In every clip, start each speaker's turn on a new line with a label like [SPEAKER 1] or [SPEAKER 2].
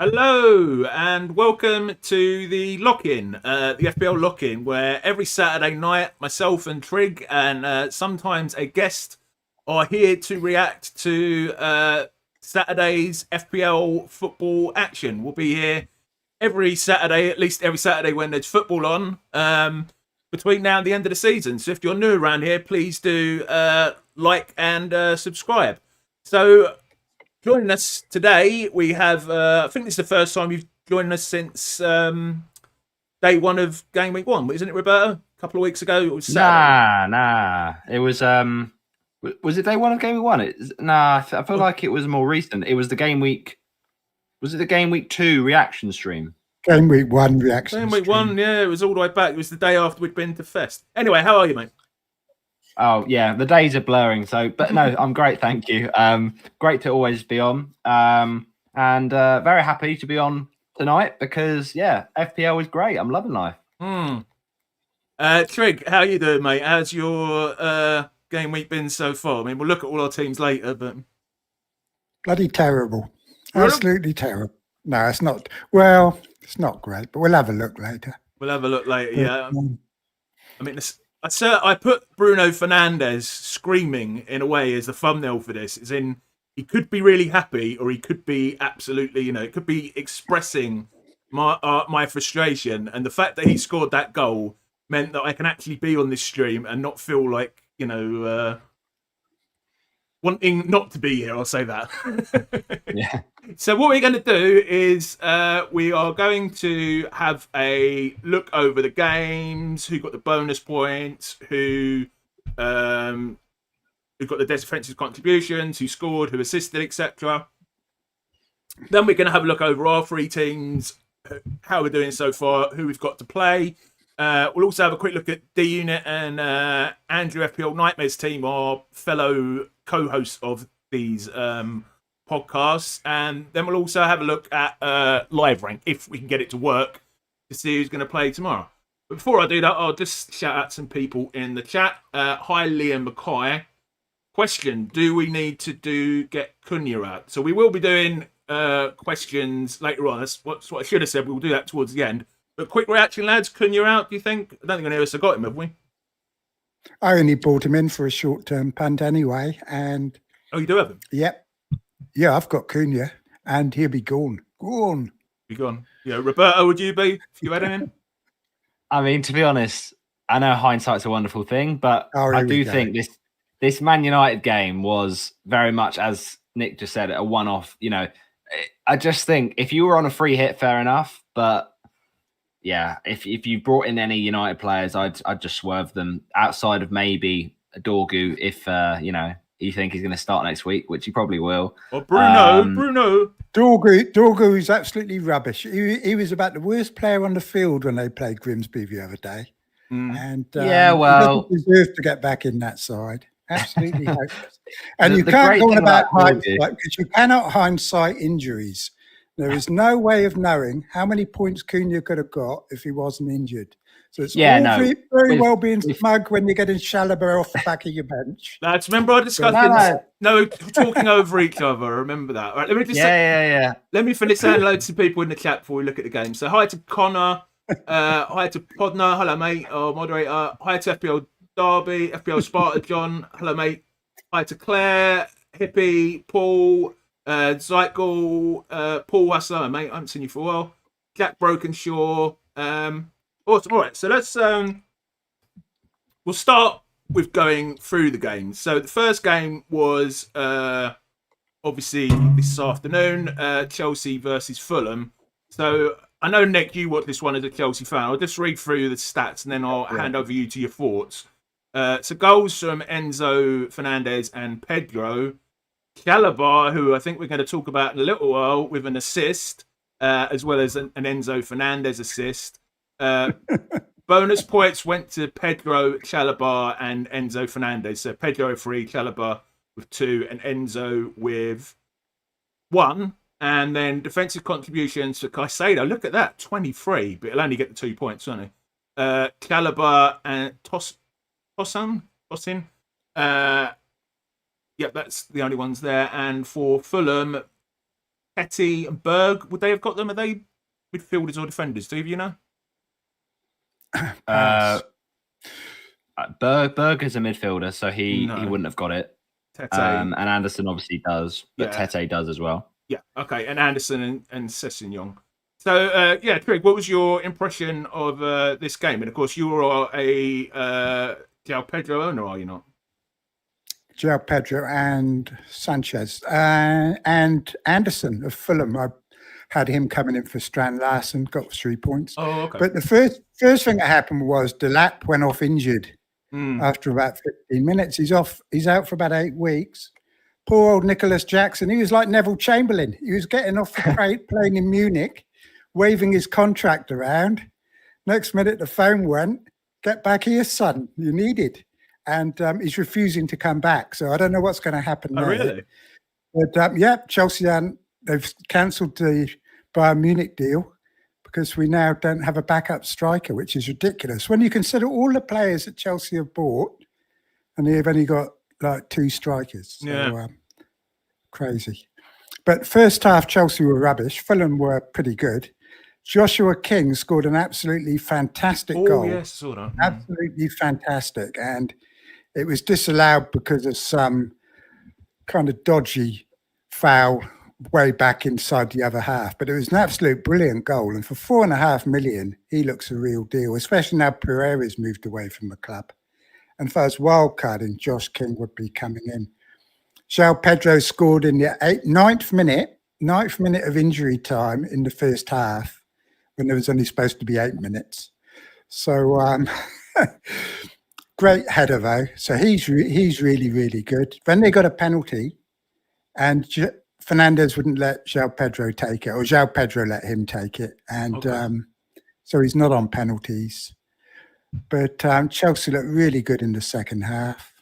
[SPEAKER 1] Hello and welcome to the lock-in, the FPL lock-in, where every Saturday night myself and Trig and sometimes a guest are here to react to Saturday's FPL football action. We'll be here every Saturday, at least every Saturday when there's football on, between now and the end of the season. So if you're new around here, please do like and subscribe. So joining us today, we have, I think this is the first time you've joined us since day one of Game Week 1, isn't it, Roberto? A couple of weeks ago? It was Saturday.
[SPEAKER 2] Nah. It was it day one of Game Week 1? I feel like it was more recent. It was the Game Week. Was it the Game Week 2 reaction stream?
[SPEAKER 3] Game Week 1 reaction
[SPEAKER 1] Game Week 1, yeah, it was all the way back. It was the day after we'd been to Fest. Anyway, how are you, mate?
[SPEAKER 2] Oh, yeah, the days are blurring. But no, I'm great, thank you. Great to always be on. And very happy to be on tonight because, yeah, FPL is great. I'm loving life.
[SPEAKER 1] Trig, how you doing, mate? How's your game week been so far? I mean, we'll look at all our teams later, but...
[SPEAKER 3] Bloody terrible. Absolutely terrible. No, it's not. Well, it's not great, but we'll have a look later.
[SPEAKER 1] We'll have a look later, yeah. I mean, I put Bruno Fernandes screaming in a way as the thumbnail for this. As in, he could be really happy, or he could be absolutely, it could be expressing my frustration. And the fact that he scored that goal meant that I can actually be on this stream and not feel like, wanting not to be here. I'll say that.
[SPEAKER 2] Yeah.
[SPEAKER 1] So what we're going to do is we are going to have a look over the games, who got the bonus points, who got the defensive contributions, who scored, who assisted, etc. Then we're going to have a look over our three teams, how we're doing so far, who we've got to play. We'll also have a quick look at D-Unit and Andrew FPL Nightmares team, our fellow co-hosts of these podcasts, and then we'll also have a look at live rank if we can get it to work to see who's going to play tomorrow. But before I do that, I'll just shout out some people in the chat. Hi, Liam Mackay. Question: do we need to get Cunha out? So we will be doing questions later on. That's what I should have said. We'll do that towards the end. But quick reaction, lads. Cunha out? Do you think? I don't think any of us have got him, have we?
[SPEAKER 3] I only brought him in for a short-term punt anyway, and
[SPEAKER 1] you do have him?
[SPEAKER 3] Yep. Yeah, I've got Cunha, and he'll be gone.
[SPEAKER 1] Be gone. Yeah, Roberto, would you be if you had him in?
[SPEAKER 2] I mean, to be honest, I know hindsight's a wonderful thing, but I do think this Man United game was very much, as Nick just said, a one-off. I just think if you were on a free hit, fair enough, but yeah, if you brought in any United players, I'd just swerve them outside of maybe Dorgu if you think he's going to start next week, which he probably will.
[SPEAKER 1] Or Bruno.
[SPEAKER 3] Dorgu is absolutely rubbish. He was about the worst player on the field when they played Grimsby the other day. And he doesn't deserve to get back in that side. Absolutely hopeless. And you can't go on about hindsight because you cannot hindsight injuries. There is no way of knowing how many points Cunha could have got if he wasn't injured. So it's very well being smug when you're getting Chalobah off the back of your bench.
[SPEAKER 1] Lads, remember I discussed No, talking over each other. Remember that. All right, let me just let me finish saying hello to some people in the chat before we look at the game. So hi to Connor, hi to Podner, hello mate, our moderator. Hi to FPL Derby, FPL Sparta John, hello mate. Hi to Claire, Hippie, Paul, Zykel, Paul Hustler, mate. I haven't seen you for a while. Jack Brokenshaw. Awesome. All right, so let's we'll start with going through the games. So the first game was obviously this afternoon, Chelsea versus Fulham. So I know, Nick, you watched this one as a Chelsea fan. I'll just read through the stats and then I'll hand over you to your thoughts. So goals from Enzo Fernandez and Pedro. Chalobah, who I think we're going to talk about in a little while, with an assist, as well as an Enzo Fernandez assist. Bonus points went to Pedro, Chalobah, and Enzo Fernandez. So Pedro 3, Chalobah with 2, and Enzo with 1. And then defensive contributions for Caicedo. Look at that, 23, but he'll only get the 2 points, won't he? Chalobah and Tosin. Yep, that's the only ones there. And for Fulham, Petty and Berg, would they have got them? Are they midfielders or defenders? Do you know?
[SPEAKER 2] Berg is a midfielder, so he wouldn't have got it. And Anderson obviously does, but Tete does as well.
[SPEAKER 1] Yeah, okay. And Anderson and Sessegnon. So, Trig, what was your impression of this game? And, of course, you are a João Pedro owner, are you not?
[SPEAKER 3] João Pedro and Sanchez. And Anderson of Fulham. I had him coming in for Strand Larsen, got 3 points.
[SPEAKER 1] Oh, okay.
[SPEAKER 3] But the first thing that happened was Delap went off injured after about 15 minutes. He's out for about 8 weeks. Poor old Nicholas Jackson. He was like Neville Chamberlain. He was getting off the plane in Munich, waving his contract around. Next minute, the phone went, "Get back here, son. You need it." And he's refusing to come back. So I don't know what's going to happen there.
[SPEAKER 1] Really?
[SPEAKER 3] But Chelsea, they've cancelled the Bayern Munich deal because we now don't have a backup striker, which is ridiculous. When you consider all the players that Chelsea have bought, and they've only got like 2 strikers. So, crazy. But first half, Chelsea were rubbish. Fulham were pretty good. Joshua King scored an absolutely fantastic goal.
[SPEAKER 1] Oh, yes, sort of.
[SPEAKER 3] Absolutely fantastic. And it was disallowed because of some kind of dodgy foul way back inside the other half. But it was an absolute brilliant goal. And for $4.5 million, he looks a real deal, especially now Pereira's moved away from the club. And if I was wildcard, and Josh King would be coming in. João Pedro scored in the 9th minute of injury time in the first half, when there was only supposed to be 8 minutes. So great header though. So he's really, really good. Then they got a penalty, and Fernandez wouldn't let João Pedro take it, or João Pedro let him take it, and so he's not on penalties. But Chelsea looked really good in the second half.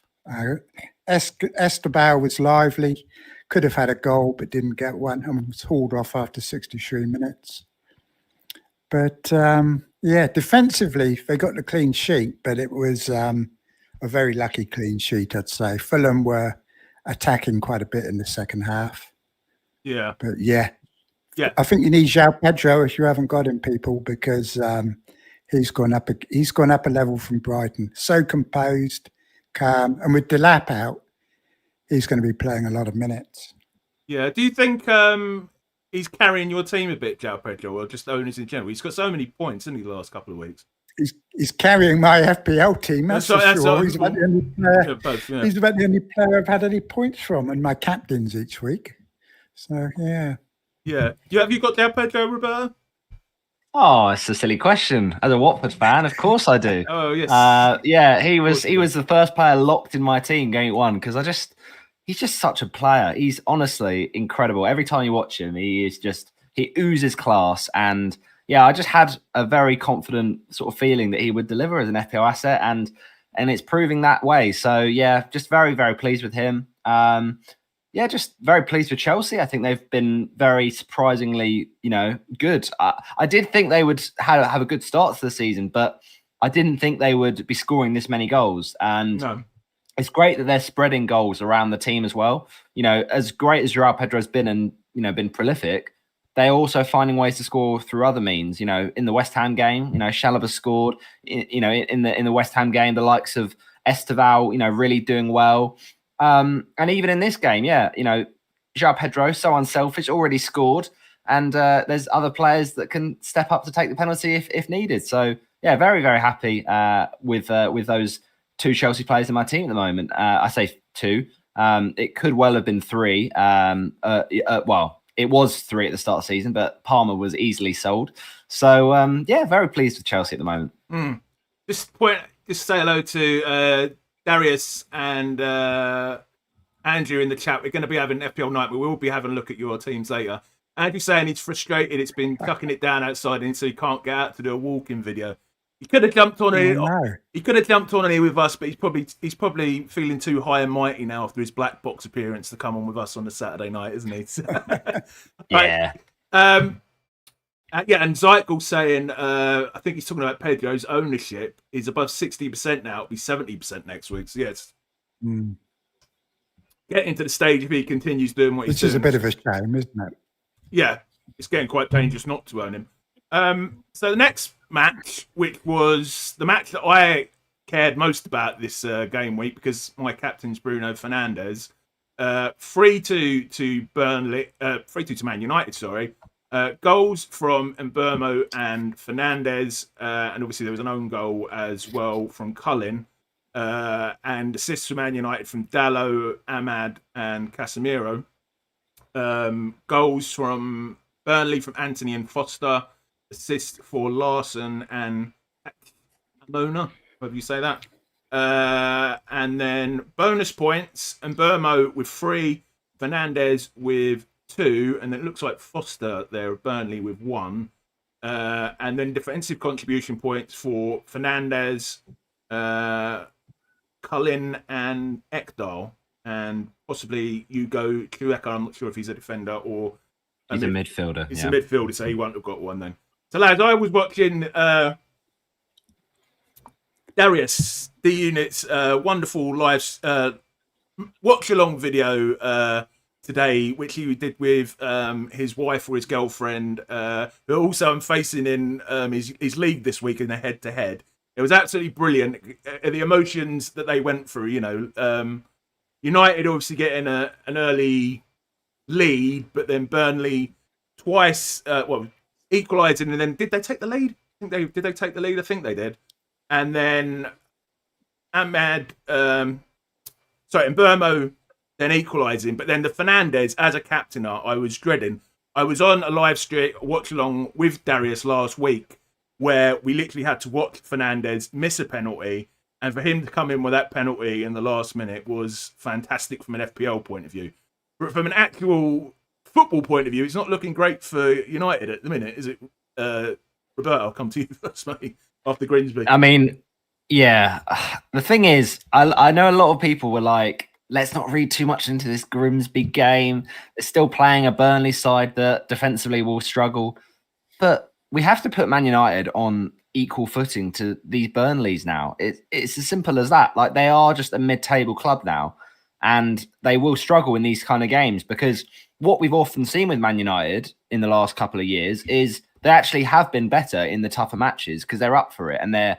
[SPEAKER 3] Esteban was lively, could have had a goal but didn't get one, and was hauled off after 63 minutes. But defensively they got the clean sheet, but it was a very lucky clean sheet, I'd say. Fulham were attacking quite a bit in the second half.
[SPEAKER 1] Yeah.
[SPEAKER 3] But I think you need João Pedro if you haven't got him, people, because he's gone up a level from Brighton. So composed, calm, and with Delap out, he's going to be playing a lot of minutes.
[SPEAKER 1] Yeah. Do you think he's carrying your team a bit, João Pedro, or just owners in general? He's got so many points in the last couple of weeks.
[SPEAKER 3] He's carrying my FPL team, that's for sure. He's about the only player. He's about the only player I've had any points from, and my captains each week. So yeah.
[SPEAKER 1] Have you got João Pedro, Roberto?
[SPEAKER 2] Oh, it's a silly question. As a Watford fan, of course I do.
[SPEAKER 1] Oh yes.
[SPEAKER 2] He was the first player locked in my team game 1 because he's just such a player. He's honestly incredible. Every time you watch him, he oozes class. And yeah, I just had a very confident sort of feeling that he would deliver as an FPL asset, and it's proving that way. So yeah, just very, very pleased with him. Just very pleased with Chelsea. I think they've been very surprisingly, good. I did think they would have a good start to the season, but I didn't think they would be scoring this many goals. And it's great that they're spreading goals around the team as well. As great as João Pedro's been and, been prolific, they're also finding ways to score through other means. In the West Ham game, Chalobah scored. In the West Ham game, the likes of Esteval, really doing well. And even in this game, João Pedro, so unselfish, already scored. And there's other players that can step up to take the penalty if needed. So, yeah, very, very happy with those 2 Chelsea players in my team at the moment. I say 2. It could well have been 3. It was 3 at the start of the season, but Palmer was easily sold. So, very pleased with Chelsea at the moment.
[SPEAKER 1] Just say hello to Darius and Andrew in the chat. We're going to be having FPL night. We will be having a look at your teams later. Andrew's saying he's frustrated. It's been tucking it down outside, and so he can't get out to do a walking video. He could have jumped on it. He could have jumped on here with us, but he's probably feeling too high and mighty now after his black box appearance to come on with us on the Saturday night, isn't he?
[SPEAKER 2] Yeah.
[SPEAKER 1] And Zykel saying, I think he's talking about Pedro's ownership is above 60% now. It'll be 70% next week. So, yes. Getting to the stage if he continues doing what he's doing.
[SPEAKER 3] Which is a bit of a shame, isn't it?
[SPEAKER 1] Yeah, it's getting quite dangerous not to own him. So the next match, which was the match that I cared most about this game week because my captain's Bruno Fernandes, 3-2 to Burnley, 3-2 to Man United. Sorry, goals from Mbeumo and Fernandes, and obviously there was an own goal as well from Cullen, and assists from Man United from Dalot, Ahmad, and Casemiro. Goals from Burnley from Anthony and Foster, assist for Larson and Mona, however you say that. And then bonus points, and Mbeumo with 3, Fernandes with 2, and it looks like Foster there at Burnley with 1. And then defensive contribution points for Fernandes, Cullen, and Ekdal. And possibly Hugo Kueka. I'm not sure if he's a defender or
[SPEAKER 2] he's a midfielder.
[SPEAKER 1] He's a midfielder, so he won't have got one then. So, lads, I was watching Darius D Unit's wonderful live watch-along video today, which he did with his wife or his girlfriend, who also I'm facing in his league this week in a head-to-head. It was absolutely brilliant. The emotions that they went through, United obviously getting an early lead, but then Burnley twice, equalising, and then did they take the lead? Did they take the lead? I think they did. And then Ahmad, Mbeumo then equalising, but then the Fernandes as a captain, I was dreading. I was on a live stream watch along with Darius last week, where we literally had to watch Fernandes miss a penalty. And for him to come in with that penalty in the last minute was fantastic from an FPL point of view. But from an actual football point of view, it's not looking great for United at the minute, is it? Roberto, I'll come to you first, mate, after Grimsby.
[SPEAKER 2] I mean, yeah. The thing is, I know a lot of people were like, let's not read too much into this Grimsby game. They're still playing a Burnley side that defensively will struggle. But we have to put Man United on equal footing to these Burnleys now. It's as simple as that. Like, they are just a mid-table club now, and they will struggle in these kind of games, because what we've often seen with Man United in the last couple of years is they actually have been better in the tougher matches because they're up for it, and they're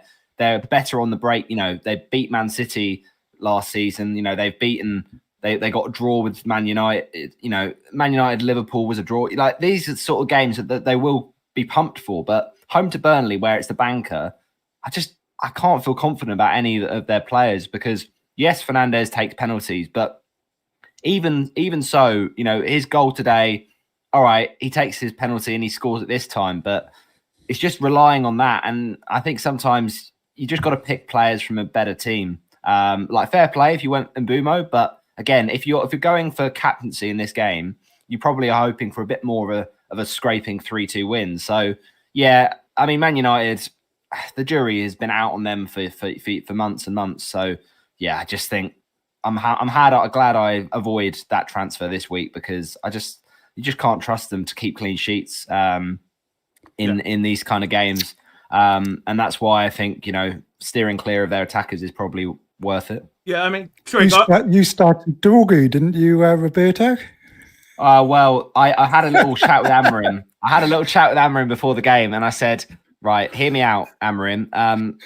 [SPEAKER 2] better on the break. They beat Man City last season. They got a draw with Man United. Man United Liverpool was a draw. Like, these are the sort of games that they will be pumped for, but home to Burnley, where it's the banker, I can't feel confident about any of their players, because yes, Fernandes takes penalties, but even so, his goal today, all right, he takes his penalty and he scores at this time, but it's just relying on that. And I think sometimes you just got to pick players from a better team. Like, fair play if you went Mbeumo, but again, if you're going for captaincy in this game, you probably are hoping for a bit more of a scraping 3-2 win. So yeah, I mean, Man United, the jury has been out on them for months and months. So yeah, I just think I'm glad I avoid that transfer this week, because you just can't trust them to keep clean sheets in these kind of games. And that's why I think, steering clear of their attackers is probably worth it.
[SPEAKER 1] Yeah, I mean,
[SPEAKER 3] you started Dorgu, didn't you, Roberto?
[SPEAKER 2] Well, I had a little chat with Amarim. I had a little chat with Amarim before the game, and I said, right, hear me out, Amarim.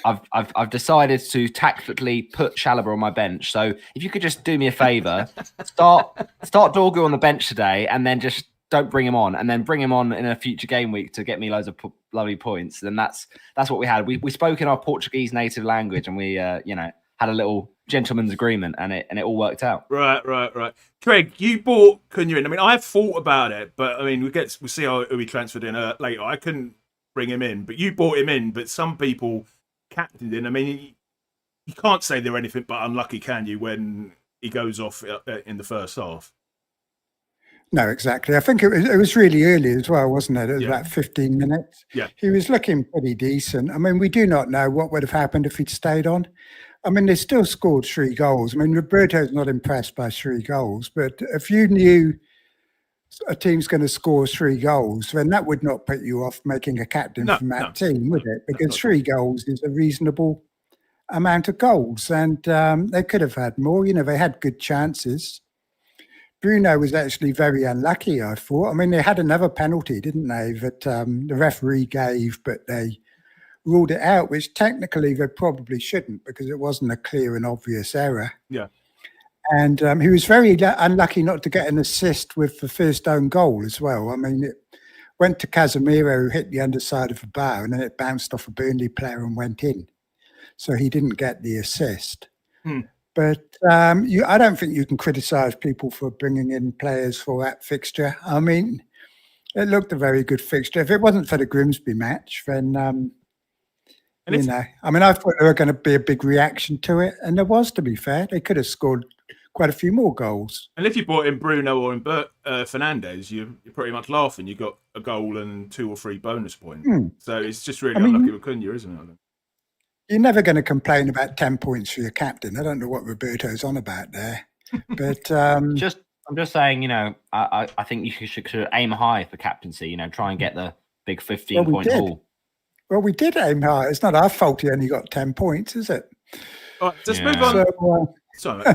[SPEAKER 2] I've decided to tactically put Chalobah on my bench. So if you could just do me a favour, start Dorgu on the bench today, and then just don't bring him on, and then bring him on in a future game week to get me loads of lovely points. Then that's what we had. We spoke in our Portuguese native language, and we had a little gentleman's agreement, and it all worked out.
[SPEAKER 1] Right. Trig, you bought Cunha in. I mean, I've thought about it, but I mean, we'll see who he transferred in later. I couldn't bring him in, but you bought him in. But some people captained in. I mean, you can't say they're anything but unlucky, can you, when he goes off in the first half?
[SPEAKER 3] No, exactly. I think it was really early as well, wasn't it? It was about 15 minutes.
[SPEAKER 1] Yeah.
[SPEAKER 3] He was looking pretty decent. I mean, we do not know what would have happened if he'd stayed on. I mean, they still scored 3 goals. I mean, Roberto's not impressed by 3 goals, but if you knew a team's going to score 3 goals, then that would not put you off making a captain from that team, would it? Because 3 goals is a reasonable amount of goals, and they could have had more. They had good chances. Bruno was actually very unlucky, I thought. I mean, they had another penalty, didn't they, that the referee gave, but they ruled it out, which technically they probably shouldn't because it wasn't a clear and obvious error.
[SPEAKER 1] Yeah.
[SPEAKER 3] And he was very unlucky not to get an assist with the first own goal as well. I mean, it went to Casemiro, who hit the underside of the bar, and then it bounced off a Burnley player and went in. So he didn't get the assist. But I don't think you can criticise people for bringing in players for that fixture. I mean, it looked a very good fixture. If it wasn't for the Grimsby match, then, I mean, I thought there were going to be a big reaction to it. And there was, to be fair. They could have scored quite a few more goals.
[SPEAKER 1] And if you brought in Bruno or in Fernandes, you're pretty much laughing. You got a goal and 2 or 3 bonus points. So it's just really unlucky with Cunha, isn't it?
[SPEAKER 3] You're never going to complain about 10 points for your captain. I don't know what Roberto's on about there. But
[SPEAKER 2] I'm just saying, I think you should aim high for captaincy, try and get the big 15-point haul.
[SPEAKER 3] Well, we did aim high. It's not our fault he only got 10 points, is it?
[SPEAKER 1] All right, let's move on. Sorry.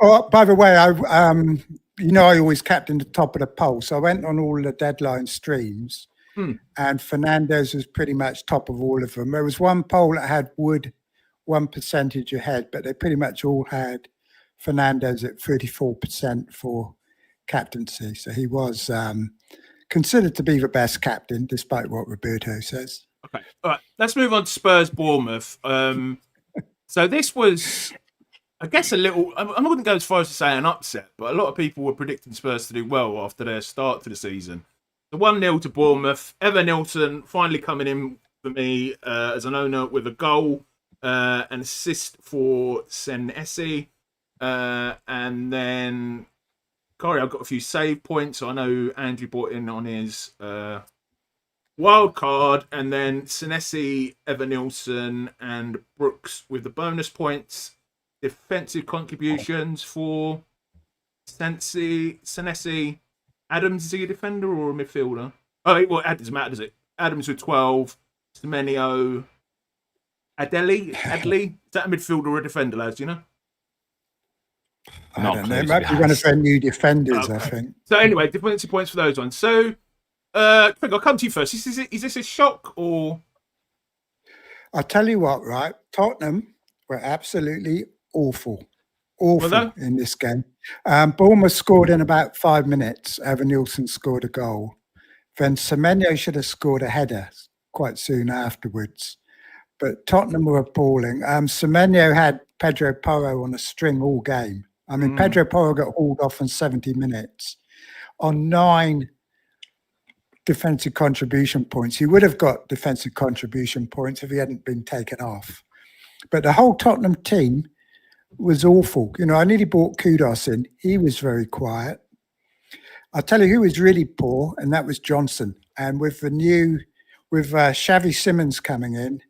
[SPEAKER 3] Oh, by the way, I always captain the top of the poll. So I went on all the deadline streams. And Fernandes was pretty much top of all of them. There was one poll that had Wood 1% ahead, but they pretty much all had Fernandes at 34% for captaincy. So he was considered to be the best captain, despite what Roberto says.
[SPEAKER 1] Okay, all right. Let's move on to Spurs-Bournemouth. So this was, I guess, a little. I wouldn't go as far as to say an upset, but a lot of people were predicting Spurs to do well after their start to the season. The 1-0 to Bournemouth. Evan Nilsson finally coming in for me as an owner with a goal, an assist for Senesi. And then, Corey, I've got a few save points. I know Andrew brought in on his Wildcard. And then Senesi, Evan Nilsson, and Brooks with the bonus points. Defensive contributions for Senesi. Adams, is he a defender or a midfielder? Oh, well, it doesn't matter, does it? Adams with 12. Semenyo. Adeli? Is that a midfielder or a defender, lads? Do you know?
[SPEAKER 3] I don't know. It might be one of their new defenders, I think.
[SPEAKER 1] So anyway, defensive points for those ones. So, Trig, I'll come to you first. Is this a shock or? I'll
[SPEAKER 3] tell you what, right? Tottenham were absolutely awful in this game. Bournemouth scored in about 5 minutes. Evan Nilsson scored a goal. Then Semenyo should have scored a header quite soon afterwards. But Tottenham were appalling. Semenyo had Pedro Porro on a string all game. I mean, Pedro Porro got hauled off in 70 minutes on 9 defensive contribution points. He would have got defensive contribution points if he hadn't been taken off. But the whole Tottenham team was awful. I nearly brought Kudos in. He was very quiet. I'll tell you who was really poor, and that was Johnson. And with Xavi Simons coming in,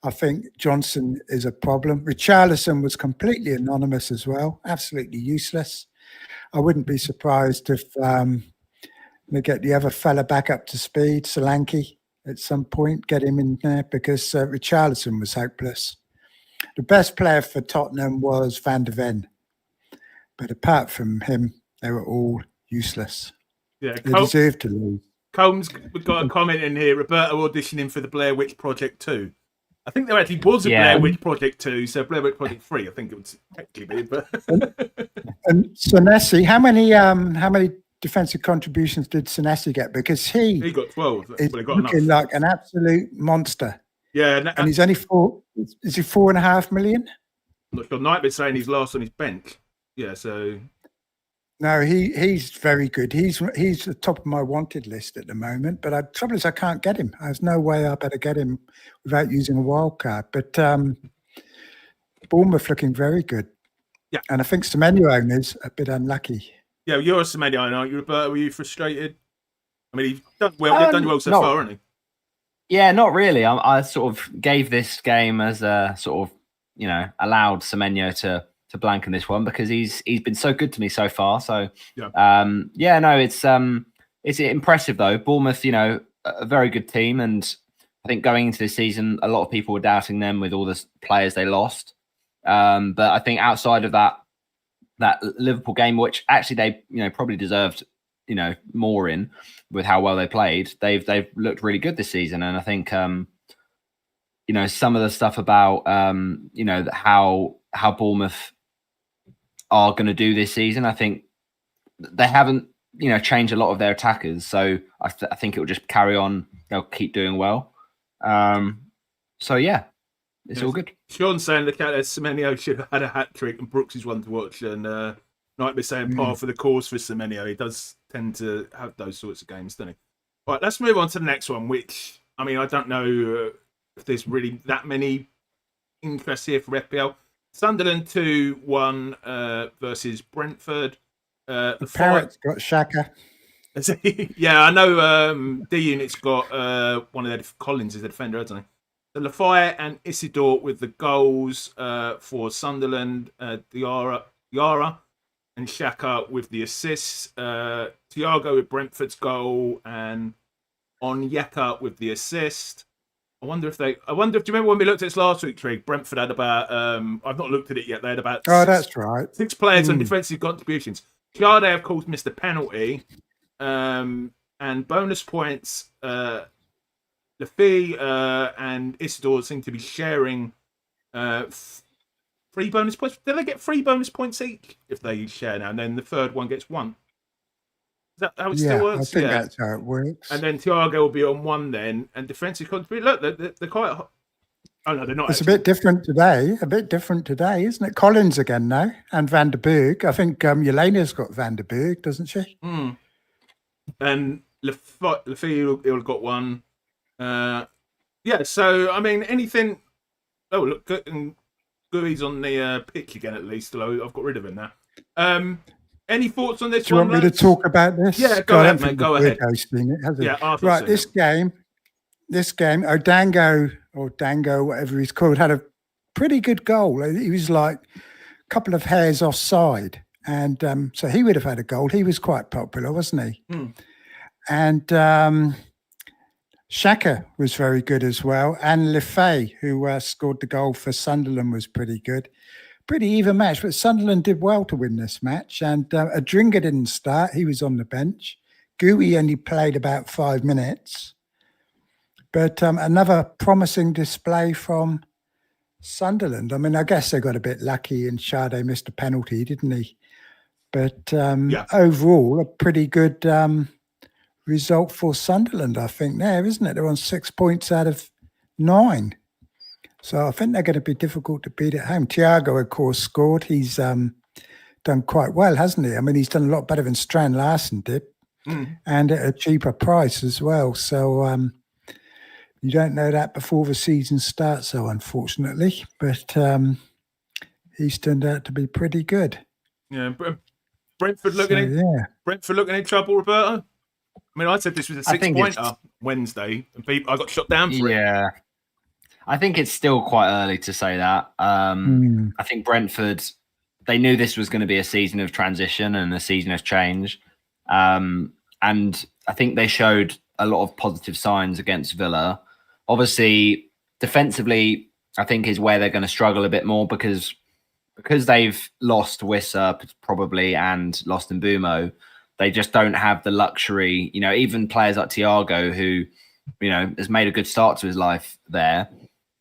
[SPEAKER 3] I think Johnson is a problem. Richarlison was completely anonymous as well, absolutely useless. I wouldn't be surprised if they get the other fella back up to speed, Solanke, at some point, get him in there because Richarlison was hopeless. The best player for Tottenham was Van de Ven. But apart from him, they were all useless.
[SPEAKER 1] Yeah,
[SPEAKER 3] they deserved to lose.
[SPEAKER 1] Combs, we've got a comment in here. Roberto auditioning for the Blair Witch Project 2. I think there actually was a Blair Witch Project 2, so Blair Witch Project 3, I think it would technically be. But
[SPEAKER 3] and Senesi, how many defensive contributions did Senesi get? Because he
[SPEAKER 1] got 12.
[SPEAKER 3] He's looking like an absolute monster.
[SPEAKER 1] Yeah,
[SPEAKER 3] and he's only is he 4.5 million?
[SPEAKER 1] I'm not sure. Nightmare's saying he's last on his bench. Yeah, so
[SPEAKER 3] no, he's very good. He's the top of my wanted list at the moment. But the trouble is I can't get him. There's no way I better get him without using a wild card. But Bournemouth looking very good.
[SPEAKER 1] Yeah,
[SPEAKER 3] and I think Semenyo owners a bit unlucky.
[SPEAKER 1] Yeah, you're a Semenyo owner, aren't you, Roberto? Were you frustrated? I mean, he's done well. They've done well so far, haven't he?
[SPEAKER 2] Yeah, not really. I sort of gave this game as a sort of, allowed Semenyo to blank in this one because he's been so good to me so far. So, it's impressive though. Bournemouth, a very good team, and I think going into this season, a lot of people were doubting them with all the players they lost. But I think outside of that, that Liverpool game, which actually they probably deserved more in with how well they played. They've looked really good this season, and I think some of the stuff about how Bournemouth are going to do this season, I think they haven't changed a lot of their attackers, so I think it will just carry on. They'll keep doing well. So yeah, it's all good.
[SPEAKER 1] Sean's saying look at Semenyo should have had a hat trick, and Brooks is one to watch, and Nightmare saying par for the course for Semenyo. He does tend to have those sorts of games, doesn't he? Right, let's move on to the next one, which I mean I don't know if there's really that many interests here for FPL. Sunderland 2-1 versus Brentford.
[SPEAKER 3] The Parrots got Xhaka.
[SPEAKER 1] Yeah, I know D Unit's got one of their Collins is the defender, hasn't he? So Lafayette and Isidore with the goals for Sunderland, Diarra and Xhaka with the assists, Thiago with Brentford's goal and Onyeka with the assist. I wonder if do you remember when we looked at this last week, Trig? Brentford had about I've not looked at it yet, they had about
[SPEAKER 3] that's right.
[SPEAKER 1] 6 players on defensive contributions. Jade, of course, missed a penalty. And bonus points, Lafay and Isidore seem to be sharing 3 bonus points. Do they get 3 bonus points each if they share now? And then the third one gets 1. Is that how it still works?
[SPEAKER 3] I think that's how it works.
[SPEAKER 1] And then Thiago will be on 1 then, and defensive contribution. Look, they're quite. Oh no, they're not.
[SPEAKER 3] It's actually a bit different today, isn't it? Collins again now, and Van der Berg. I think Yelena's got Van der Berg, doesn't she?
[SPEAKER 1] Mm. And Lafay will got 1. Yeah. So I mean, anything. Oh look, Gooey's on the pitch again at least. Although I've got rid of him now. Any thoughts on this?
[SPEAKER 3] Do you want me to talk about this?
[SPEAKER 1] Yeah, go ahead, mate. Go ahead.
[SPEAKER 3] Right, this game, Odango or Dango, whatever he's called, had a pretty good goal. He was like a couple of hairs offside, and so he would have had a goal. He was quite popular, wasn't he? Mm. And Xhaka was very good as well, and Lafay, who scored the goal for Sunderland, was pretty good. Pretty even match, but Sunderland did well to win this match. And Adringa didn't start. He was on the bench. Gooey only played about 5 minutes. But another promising display from Sunderland. I mean, I guess they got a bit lucky and Sade missed a penalty, didn't he? But overall, a pretty good result for Sunderland, I think, there, isn't it? They're on 6 points out of 9. So I think they're going to be difficult to beat at home. Thiago, of course, scored. He's done quite well, hasn't he? I mean, he's done a lot better than Strand Larsen did, and at a cheaper price as well. So you don't know that before the season starts, so unfortunately. But he's turned out to be pretty good.
[SPEAKER 1] Yeah, Brentford looking in trouble, Roberto. I mean, I said this was a 6-pointer Wednesday, and I got shot down for it.
[SPEAKER 2] Yeah. I think it's still quite early to say that. I think Brentford, they knew this was going to be a season of transition and a season of change. And I think they showed a lot of positive signs against Villa. Obviously, defensively, I think is where they're going to struggle a bit more because they've lost Wissa probably and lost Mbumo. They just don't have the luxury, even players like Thiago, who, has made a good start to his life there.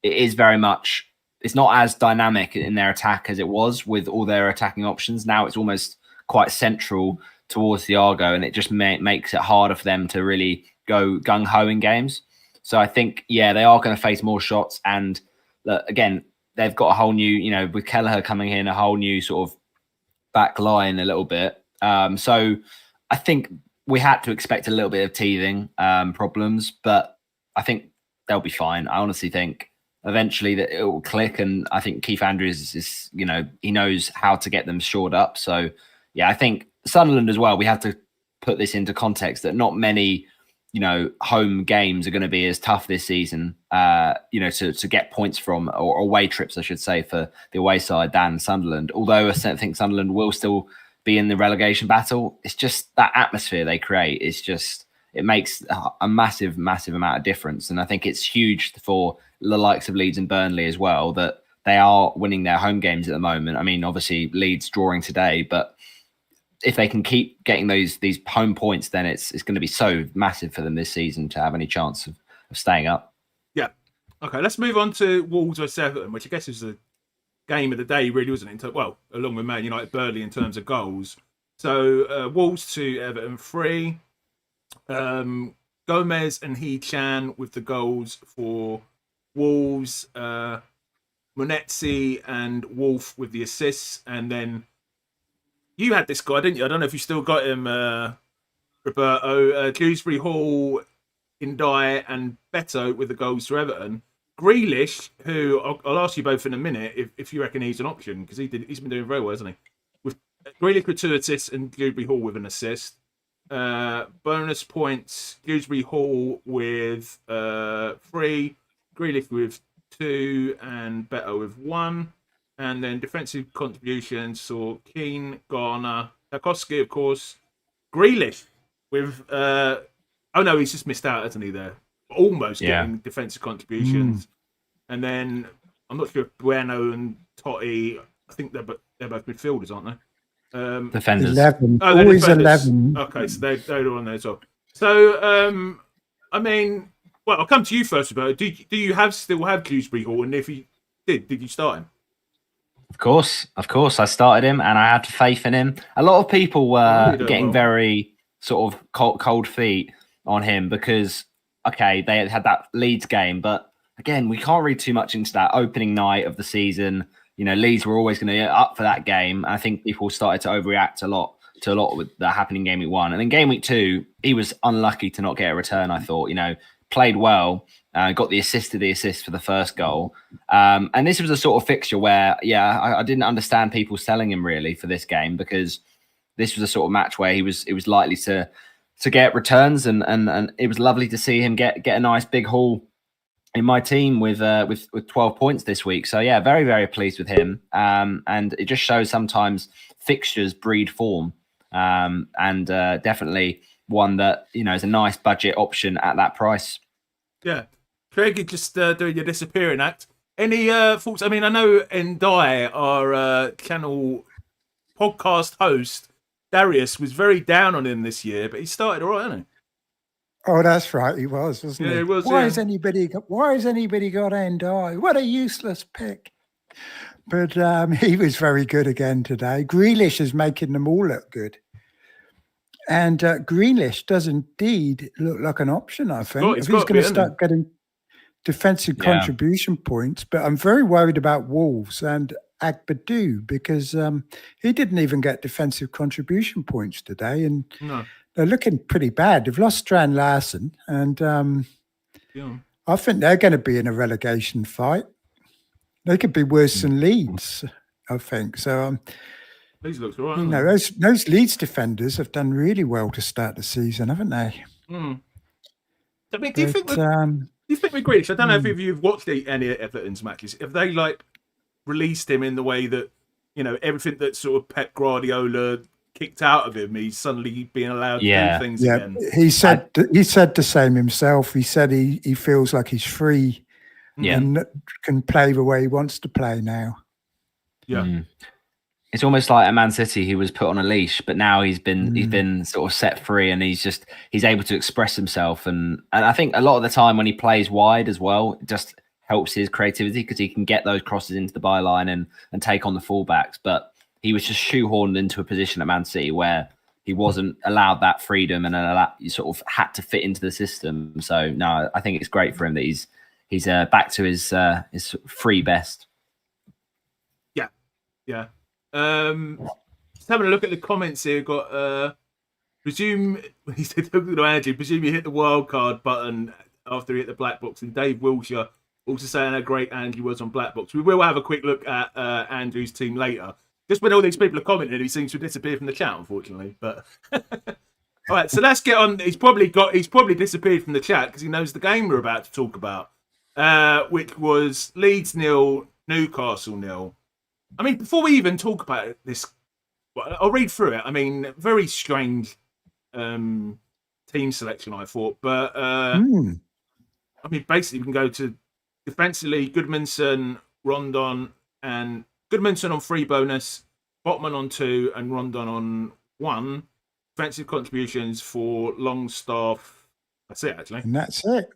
[SPEAKER 2] It is very much, it's not as dynamic in their attack as it was with all their attacking options. Now it's almost quite central towards Thiago, and it just makes it harder for them to really go gung-ho in games. So I think, they are going to face more shots. And again, they've got a whole new, with Kelleher coming in, a whole new sort of back line a little bit. So I think we had to expect a little bit of teething problems, but I think they'll be fine. I honestly think eventually that it will click, and I think Keith Andrews is he knows how to get them shored up. So I think Sunderland as well, we have to put this into context that not many home games are going to be as tough this season to get points from, or away trips I should say, for the away side than Sunderland. Although I think Sunderland will still be in the relegation battle, it's just that atmosphere they create is just, it makes a massive amount of difference. And I think it's huge for the likes of Leeds and Burnley as well, that they are winning their home games at the moment. I mean, obviously Leeds drawing today, but if they can keep getting these home points, then it's going to be so massive for them this season to have any chance of staying up.
[SPEAKER 1] Yeah. Okay, let's move on to Wolves vs Everton, which I guess is the game of the day, really, wasn't it? Well, along with Man United, Burnley in terms of goals. So Wolves 2, Everton 3. Gomez and He-Chan with the goals for Wolves. Monetzi and Wolf with the assists, and then you had this guy, didn't you? I don't know if you still got him, Roberto. Dewsbury Hall, Indai, and Beto with the goals for Everton. Grealish, who I'll ask you both in a minute if you reckon he's an option, because he's been doing very well, hasn't he? With Grealish with 2 assists and Dewsbury Hall with an assist. Bonus points: Dewsbury Hall with 3, Grealish with 2, and Beto with 1. And then defensive contributions saw Keane, Garner, Tarkowski, of course, Grealish with oh no, he's just missed out, hasn't he? There, almost getting defensive contributions. And then I'm not sure if Bueno and Totti. I think they're both midfielders, aren't they?
[SPEAKER 2] Defenders.
[SPEAKER 3] 11.
[SPEAKER 1] Oh, they're
[SPEAKER 3] always
[SPEAKER 1] defenders.
[SPEAKER 3] 11.
[SPEAKER 1] Okay, so they're on there as well. So I mean, well, I'll come to you first, Roberto. Do you still have Dewsbury Hall? And if you did you start him?
[SPEAKER 2] Of course, I started him, and I had faith in him. A lot of people were getting very sort of cold feet on him because, okay, they had that Leeds game, but again, we can't read too much into that opening night of the season. You know, Leeds were always going to get up for that game. I think people started to overreact a lot with that happening in game week 1. And then game week 2, he was unlucky to not get a return, I thought. You know, played well, got the assist for the first goal. And this was a sort of fixture where, I didn't understand people selling him really for this game, because this was a sort of match where it was likely to get returns, and it was lovely to see him get a nice big haul in my team with 12 points this week. So yeah, very, very pleased with him. And it just shows sometimes fixtures breed form. And definitely one that, you know, is a nice budget option at that price.
[SPEAKER 1] Yeah. Trig, you're just doing your disappearing act. Any thoughts? I mean, I know Ndai, our channel podcast host, Darius, was very down on him this year, but he started all right, hasn't he?
[SPEAKER 3] Oh, that's right. He was, wasn't he?
[SPEAKER 1] He was,
[SPEAKER 3] why has anybody got Ndai? What a useless pick. But he was very good again today. Grealish is making them all look good. And Grealish does indeed look like an option, I think. If he's going to start getting defensive contribution points. But I'm very worried about Wolves and Agbadou, because he didn't even get defensive contribution points today. And they're looking pretty bad. They've lost Strand Larsen. And I think they're going to be in a relegation fight. They could be worse than Leeds, I think. So,
[SPEAKER 1] Leeds looks all right.
[SPEAKER 3] You know, those Leeds defenders have done really well to start the season, haven't they?
[SPEAKER 1] I mean, do you think with Grealish? I don't know if you've watched any of Everton's matches. Have they released him in the way that, you know, everything that sort of Pep Guardiola kicked out of him, he's suddenly being allowed to do things again?
[SPEAKER 3] He said the same himself. He said he feels like he's free. And can play the way he wants to play now.
[SPEAKER 2] It's almost like at Man City, he was put on a leash, but now he's been sort of set free, and he's able to express himself. And I think a lot of the time when he plays wide as well, it just helps his creativity, because he can get those crosses into the byline and take on the fullbacks. But he was just shoehorned into a position at Man City where he wasn't allowed that freedom, and you sort of had to fit into the system. So no, I think it's great for him that he's back to his free best.
[SPEAKER 1] Yeah. Just having a look at the comments here. Got presume he said to Andrew, presume you hit the wildcard button after he hit the black box. And Dave Wilshire also saying how great Andrew was on black box. We will have a quick look at Andrew's team later. Just when all these people are commenting, he seems to disappear from the chat, unfortunately. But all right, so let's get on. He's probably disappeared from the chat because he knows the game we're about to talk about, which was Leeds 0, Newcastle 0. I mean, before we even talk about this, I'll read through it. I mean, very strange team selection, I thought. But, I mean, basically, we can go to defensively, Goodmanson, Rondon, and Goodmanson on 3 bonus, Botman on 2, and Rondon on 1. Defensive contributions for Longstaff. That's it, actually.
[SPEAKER 3] And that's it.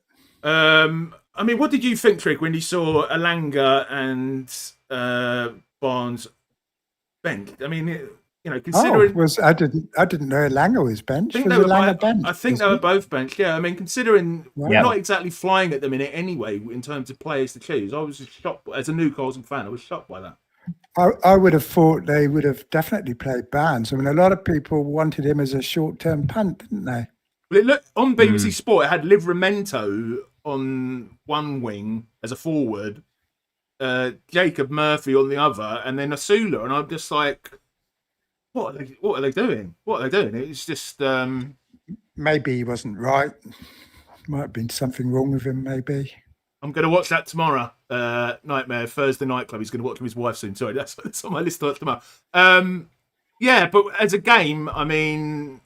[SPEAKER 1] I mean, what did you think, Trig, when you saw Alanga and Barnes benched? I mean, considering
[SPEAKER 3] I didn't know Alanga was benched.
[SPEAKER 1] I think they were both benched. Yeah, I mean, considering we're not exactly flying at the minute anyway in terms of players to choose. I was just shocked as a Newcastle fan. I was shocked by that.
[SPEAKER 3] I would have thought they would have definitely played Barnes. I mean, a lot of people wanted him as a short-term punt, didn't they?
[SPEAKER 1] Well, it looked on BBC Sport. It had Livramento on one wing as a forward, Jacob Murphy on the other, and then Asula. And I'm just like, what are they doing? What are they doing? It's just
[SPEAKER 3] maybe he wasn't right. Might have been something wrong with him. Maybe.
[SPEAKER 1] I'm going to watch that tomorrow. Nightmare Thursday Nightclub. He's going to watch with his wife soon. Sorry, that's on my list to watch tomorrow. Yeah, but as a game, I mean,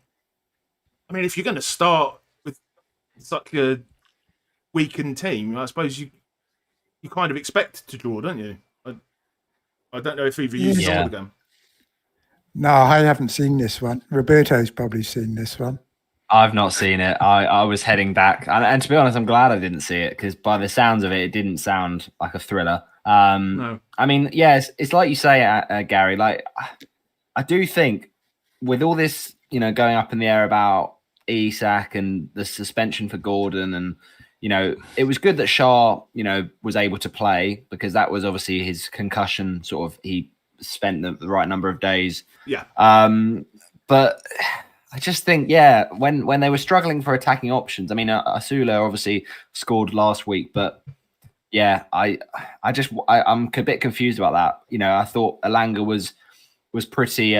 [SPEAKER 1] if you're going to start with such a weakened team, I suppose you kind of expect to draw, don't you? I don't know if either of you saw the game.
[SPEAKER 3] No, I haven't seen this one. Roberto's probably seen this one.
[SPEAKER 2] I've not seen it. I was heading back. And to be honest, I'm glad I didn't see it because by the sounds of it, it didn't sound like a thriller.
[SPEAKER 1] No.
[SPEAKER 2] I mean, it's like you say, Gary, like I do think with all this, going up in the air about Isak and the suspension for Gordon and, it was good that Shah, was able to play because that was obviously his concussion he spent the right number of days.
[SPEAKER 1] Yeah.
[SPEAKER 2] But I just think, when they were struggling for attacking options, I mean, Asula obviously scored last week, but I'm a bit confused about that. I thought Alanga was pretty,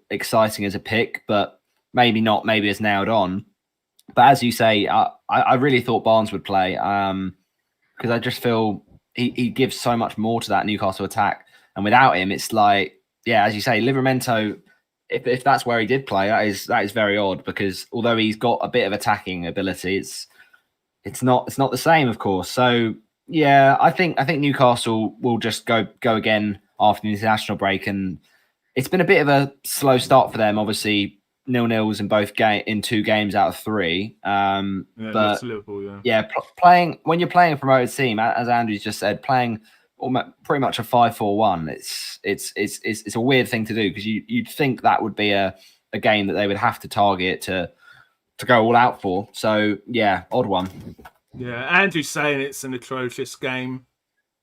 [SPEAKER 2] exciting as a pick, but maybe not, maybe it's nailed on. But as you say, I really thought Barnes would play because I just feel he gives so much more to that Newcastle attack. And without him, it's like, as you say, Livramento, if that's where he did play, that is very odd because although he's got a bit of attacking ability, it's not the same, of course. So I think Newcastle will just go again after the international break, and it's been a bit of a slow start for them. Obviously, 0-0s in 2 games out of 3. But
[SPEAKER 1] Liverpool,
[SPEAKER 2] playing when you're playing a promoted team, as Andrew's just said, playing pretty much a 5-4-1. It's a weird thing to do because you'd think that would be a game that they would have to target to go all out for. So odd one.
[SPEAKER 1] Yeah, Andrew's saying it's an atrocious game.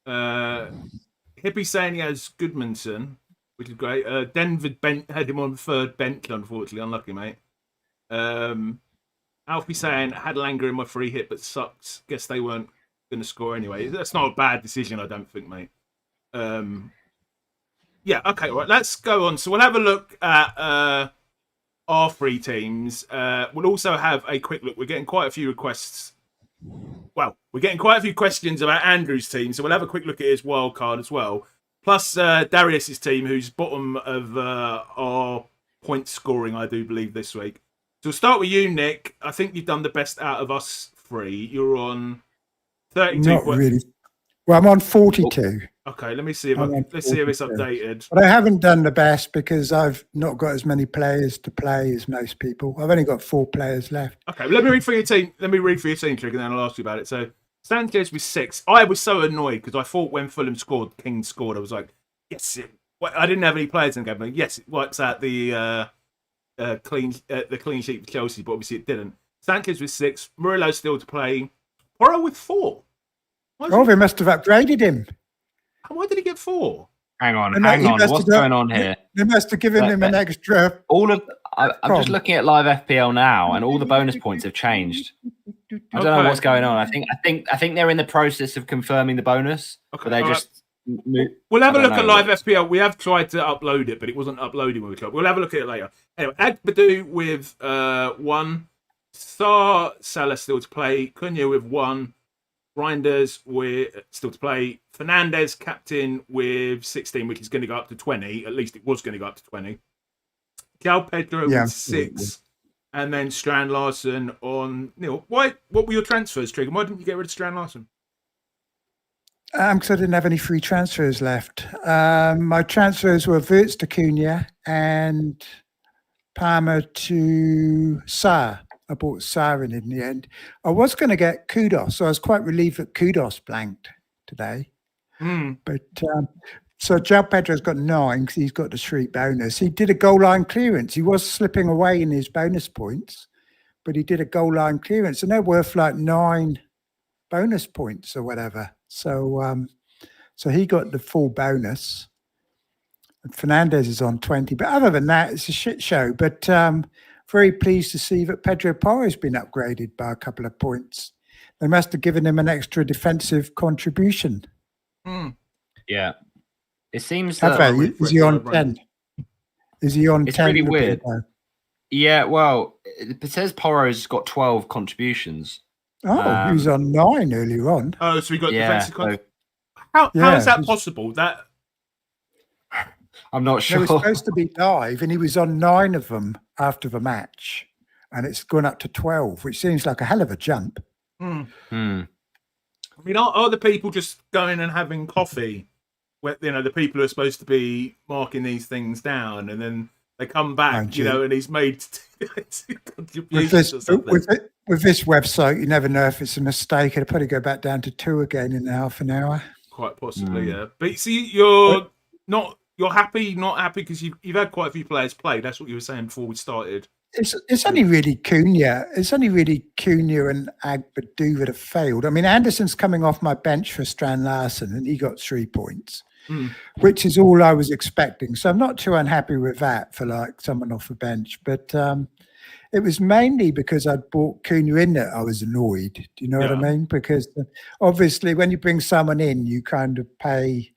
[SPEAKER 1] Hippie's saying he has Goodmanson, which is great. Denver had him on 3rd bench, unfortunately. Unlucky, mate. Alfie saying had Langer in my free hit, but sucks. Guess they weren't going to score anyway. That's not a bad decision, I don't think, mate. Okay, all right. Let's go on. So we'll have a look at our 3 teams. We'll also have a quick look. We're getting quite a few requests. Well, we're getting quite a few questions about Andrew's team, so we'll have a quick look at his wildcard as well. Plus Darius's team, who's bottom of our point scoring, I do believe, this week. So we'll start with you, Nick. I think you've done the best out of us 3. You're on 32.
[SPEAKER 3] Not really. Well, I'm on 42.
[SPEAKER 1] Okay, let me see if it's updated.
[SPEAKER 3] But I haven't done the best because I've not got as many players to play as most people. I've only got 4 players left.
[SPEAKER 1] Okay, let me read for your team. Trig, and then I'll ask you about it. So Sanchez with 6. I was so annoyed because I thought when Fulham scored, King scored. I was like, yes. I didn't have any players in the game. Like, yes, it works out the clean sheet for Chelsea, but obviously it didn't. Sanchez with 6. Murillo still to play. Porro with 4.
[SPEAKER 3] They must have upgraded him.
[SPEAKER 1] Why did he get 4?
[SPEAKER 2] Hang on. What's going on here?
[SPEAKER 3] They must have given him an extra.
[SPEAKER 2] I'm just looking at live FPL now, and all the bonus points have changed. I don't know what's going on. I think they're in the process of confirming the bonus, but they just.
[SPEAKER 1] We'll have a look at live FPL. We have tried to upload it, but it wasn't uploading when we tried. We'll have a look at it later. Anyway, Agbadu with 1. Salah still to play. Cunha with 1. Reinders with still to play. Fernandez captain with 16, which is going to go up to 20. At least it was going to go up to 20. Cal Pedro with 6. And then Strand Larson on Neil. What were your transfers, Trig? Why didn't you get rid of Strand Larson?
[SPEAKER 3] Because I didn't have any free transfers left. My transfers were Wirtz to Cunha and Palmer to Sarr. I bought Sarr in the end. I was going to get Kudos, so I was quite relieved that Kudos blanked today. But so João Pedro's got 9 because he's got the street bonus. He did a goal line clearance. He was slipping away in his bonus points, but he did a goal line clearance, and they're worth like 9 bonus points or whatever. So so he got the full bonus. And Fernandez is on 20. But other than that, it's a shit show. But very pleased to see that Pedro Porro has been upgraded by a couple of points. They must have given him an extra defensive contribution.
[SPEAKER 2] Yeah. It seems
[SPEAKER 3] that... Is he on 10? Is he on 10?
[SPEAKER 2] It's really weird. Yeah, well, it says Porro's got 12 contributions.
[SPEAKER 3] Oh, he was on 9 earlier on.
[SPEAKER 1] Oh, so we got defensive contributions. How is that possible? That
[SPEAKER 2] I'm not sure.
[SPEAKER 3] They were supposed to be 5, and he was on 9 of them after the match, and it's gone up to 12, which seems like a hell of a jump.
[SPEAKER 1] I mean, are the people just going and having coffee? Where, you know, the people who are supposed to be marking these things down, and then they come back, you know, and he's made contributions or something.
[SPEAKER 3] With this website, you never know if it's a mistake. It'll probably go back down to 2 again in half an hour.
[SPEAKER 1] Quite possibly, yeah. But see, you're happy, not happy because you've had quite a few players play. That's what you were saying before we started.
[SPEAKER 3] It's only really Cunha. It's only really Cunha and Agbadu that have failed. I mean, Anderson's coming off my bench for Strand Larsen, and he got 3 points, which is all I was expecting. So I'm not too unhappy with that for like someone off the bench. But it was mainly because I'd bought Cunha in that I was annoyed. Do you know what I mean? Because obviously when you bring someone in, you kind of pay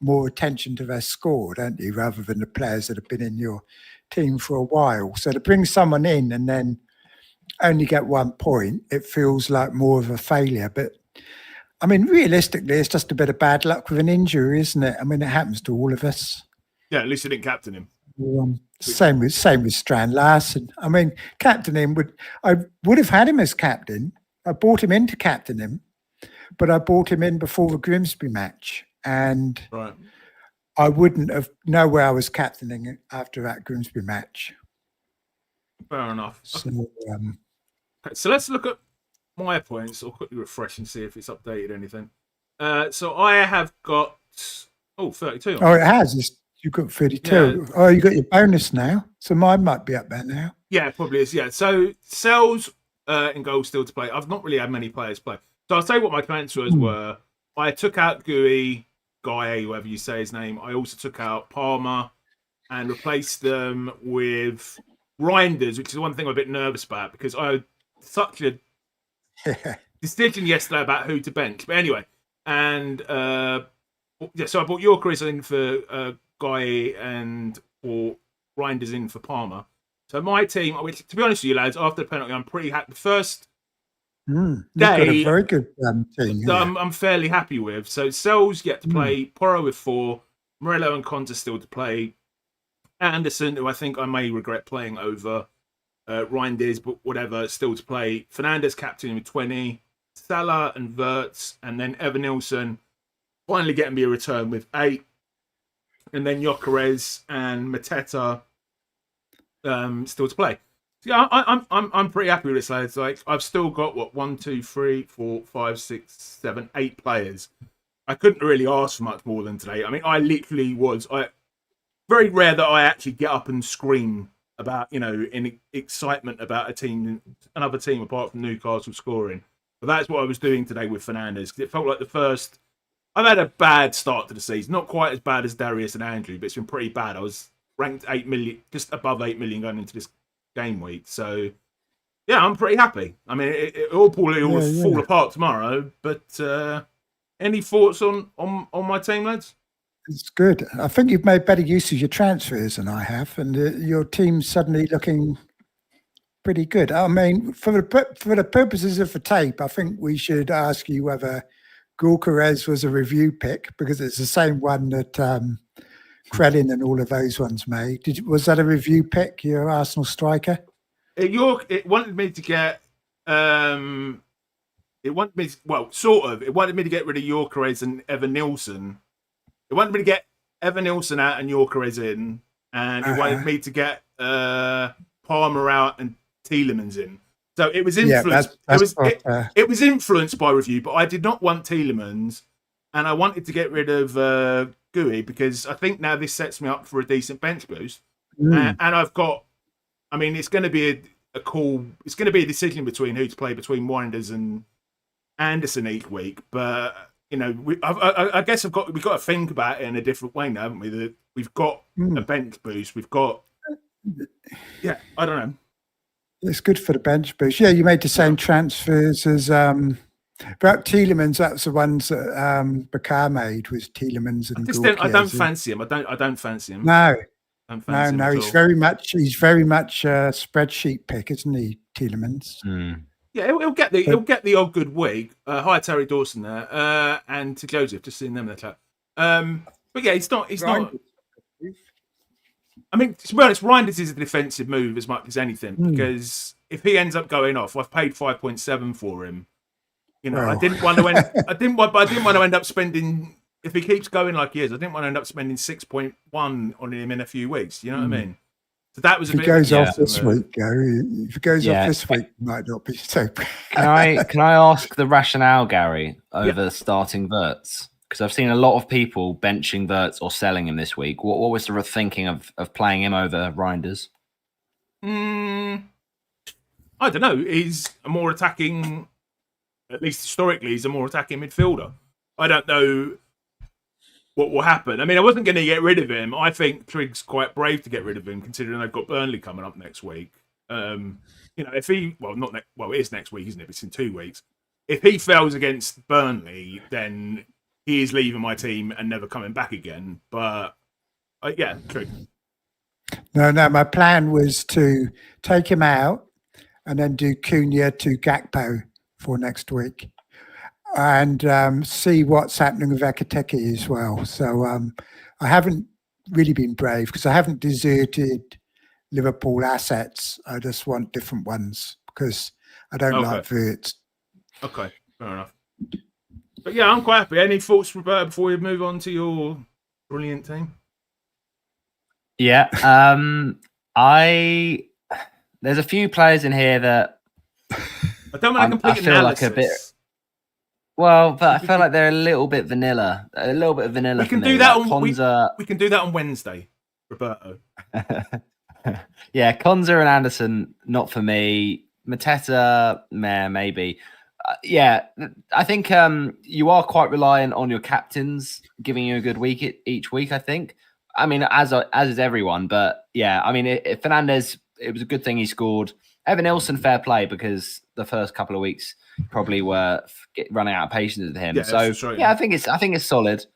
[SPEAKER 3] more attention to their score, don't you, rather than the players that have been in your team for a while. So to bring someone in and then only get 1 point, it feels like more of a failure. But I mean, realistically, it's just a bit of bad luck with an injury, isn't it? I mean, it happens to all of us.
[SPEAKER 1] Yeah, at least you didn't captain him.
[SPEAKER 3] Same with Strand Larsen. I mean, I would have had him as captain. I bought him in to captain him, but I bought him in before the Grimsby match, and I wouldn't have known where I was captaining after that Grimsby match.
[SPEAKER 1] Fair enough.
[SPEAKER 3] So,
[SPEAKER 1] so let's look at my points. I'll quickly refresh and see if it's updated anything. So I have got 32.
[SPEAKER 3] Oh, it has. You've got 32. Yeah. Oh, you got your bonus now. So mine might be up there now.
[SPEAKER 1] Yeah, it probably is. Yeah. So Sells in goal still to play. I've not really had many players play. So I'll tell you what my transfers were. I took out Guy, whatever you say his name. I also took out Palmer and replaced them with Reinders, which is one thing I'm a bit nervous about because I had such a decision yesterday about who to bench. But anyway, and so I bought Yorkeris in for Guy and bought Reinders in for Palmer. So my team, which to be honest with you lads, after the penalty, I'm pretty happy. The first day,
[SPEAKER 3] got a very good team.
[SPEAKER 1] I'm fairly happy with. So Sells get to play, Porro with 4, Murillo and Conta still to play, Anderson, who I think I may regret playing over Reinders, but whatever, still to play. Fernandez captain with 20, Salah and Wirtz, and then Evan Nilsson finally getting me a return with 8, and then Gyökeres and Mateta still to play. Yeah, I'm pretty happy with this, lads. Like I've still got 1, 2, 3, 4, 5, 6, 7, 8 players. I couldn't really ask for much more than today. I mean, I literally was. Very rare that I actually get up and scream about, in excitement about another team apart from Newcastle scoring. But that's what I was doing today with Fernandez. It felt like I've had a bad start to the season. Not quite as bad as Darius and Andrew, but it's been pretty bad. I was ranked 8 million, just above 8 million going into this game week. So, yeah, I'm pretty happy. I mean, it all probably will fall apart tomorrow. But any thoughts on my team, lads?
[SPEAKER 3] It's good. I think you've made better use of your transfers than I have, and your team's suddenly looking pretty good. I mean, for the purposes of the tape, I think we should ask you whether Gyökeres was a review pick, because it's the same one that Krellin and all of those ones made. Was that a review pick, your Arsenal striker?
[SPEAKER 1] It wanted me to get It wanted me, sort of. It wanted me to get rid of Gyökeres and Evan Nilsson. It wanted me to get Evan Nilsson out and Gyökeres in, and it wanted me to get Palmer out and Tielemans in. So it was influenced. It was influenced by review, but I did not want Tielemans, and I wanted to get rid of GUI because I think now this sets me up for a decent bench boost. And I've got. I mean, it's going to be a call. It's going to be a decision between who to play between Winders and Anderson each week, but I guess we've got to think about it in a different way now, haven't we? That we've got a bench boost. We've got, I don't know.
[SPEAKER 3] It's good for the bench boost. Yeah, you made the same transfers as but Tielemans. That's the ones that Bakar made was Tielemans and.
[SPEAKER 1] I don't fancy him. I don't fancy him.
[SPEAKER 3] No. No. He's very much a spreadsheet pick, isn't he, Tielemans?
[SPEAKER 1] Yeah, he'll get the odd good week. Hi, Terry Dawson there, and to Joseph, just seeing them in the chat. But yeah, he's not. I mean, to be honest, Reinders is a defensive move as much as anything because if he ends up going off, I've paid 5.7 for him. I didn't want to end up spending. If he keeps going like he is, I didn't want to end up spending 6.1 on him in a few weeks. You know what I mean? So that was.
[SPEAKER 3] If he goes off this week, Gary. If he goes off this week, it might not be so.
[SPEAKER 2] Can I ask the rationale, Gary, over starting Wirtz? Because I've seen a lot of people benching Wirtz or selling him this week. What was the thinking of playing him over Reinders?
[SPEAKER 1] I don't know. He's a more attacking. At least historically, he's a more attacking midfielder. I don't know what will happen. I mean, I wasn't going to get rid of him. I think Trig's quite brave to get rid of him, considering they've got Burnley coming up next week. If he, it is next week, isn't it? It's in 2 weeks. If he fails against Burnley, then he is leaving my team and never coming back again. But Trig.
[SPEAKER 3] No. My plan was to take him out and then do Cunha to Gakpo for next week. And see what's happening with Ekiteke as well. So I haven't really been brave because I haven't deserted Liverpool assets. I just want different ones because I don't like Wirtz.
[SPEAKER 1] Okay, fair enough. But yeah, I'm quite happy. Any thoughts, Roberto, before we move on to your brilliant team?
[SPEAKER 2] Yeah, there's a few players in here that
[SPEAKER 1] I don't want to complete
[SPEAKER 2] feel
[SPEAKER 1] analysis.
[SPEAKER 2] Like a bit. Well, but I feel like they're a little bit vanilla. A little bit of vanilla.
[SPEAKER 1] We can do that on we can do that on Wednesday, Roberto.
[SPEAKER 2] Yeah, Konza and Anderson, not for me. Mateta, maybe. I think you are quite reliant on your captains giving you a good week each week. I think. I mean, as is everyone, but yeah, I mean, Fernandes. It was a good thing he scored. Evan Nilsson, fair play, because the first couple of weeks probably were running out of patience with him. I think it's solid.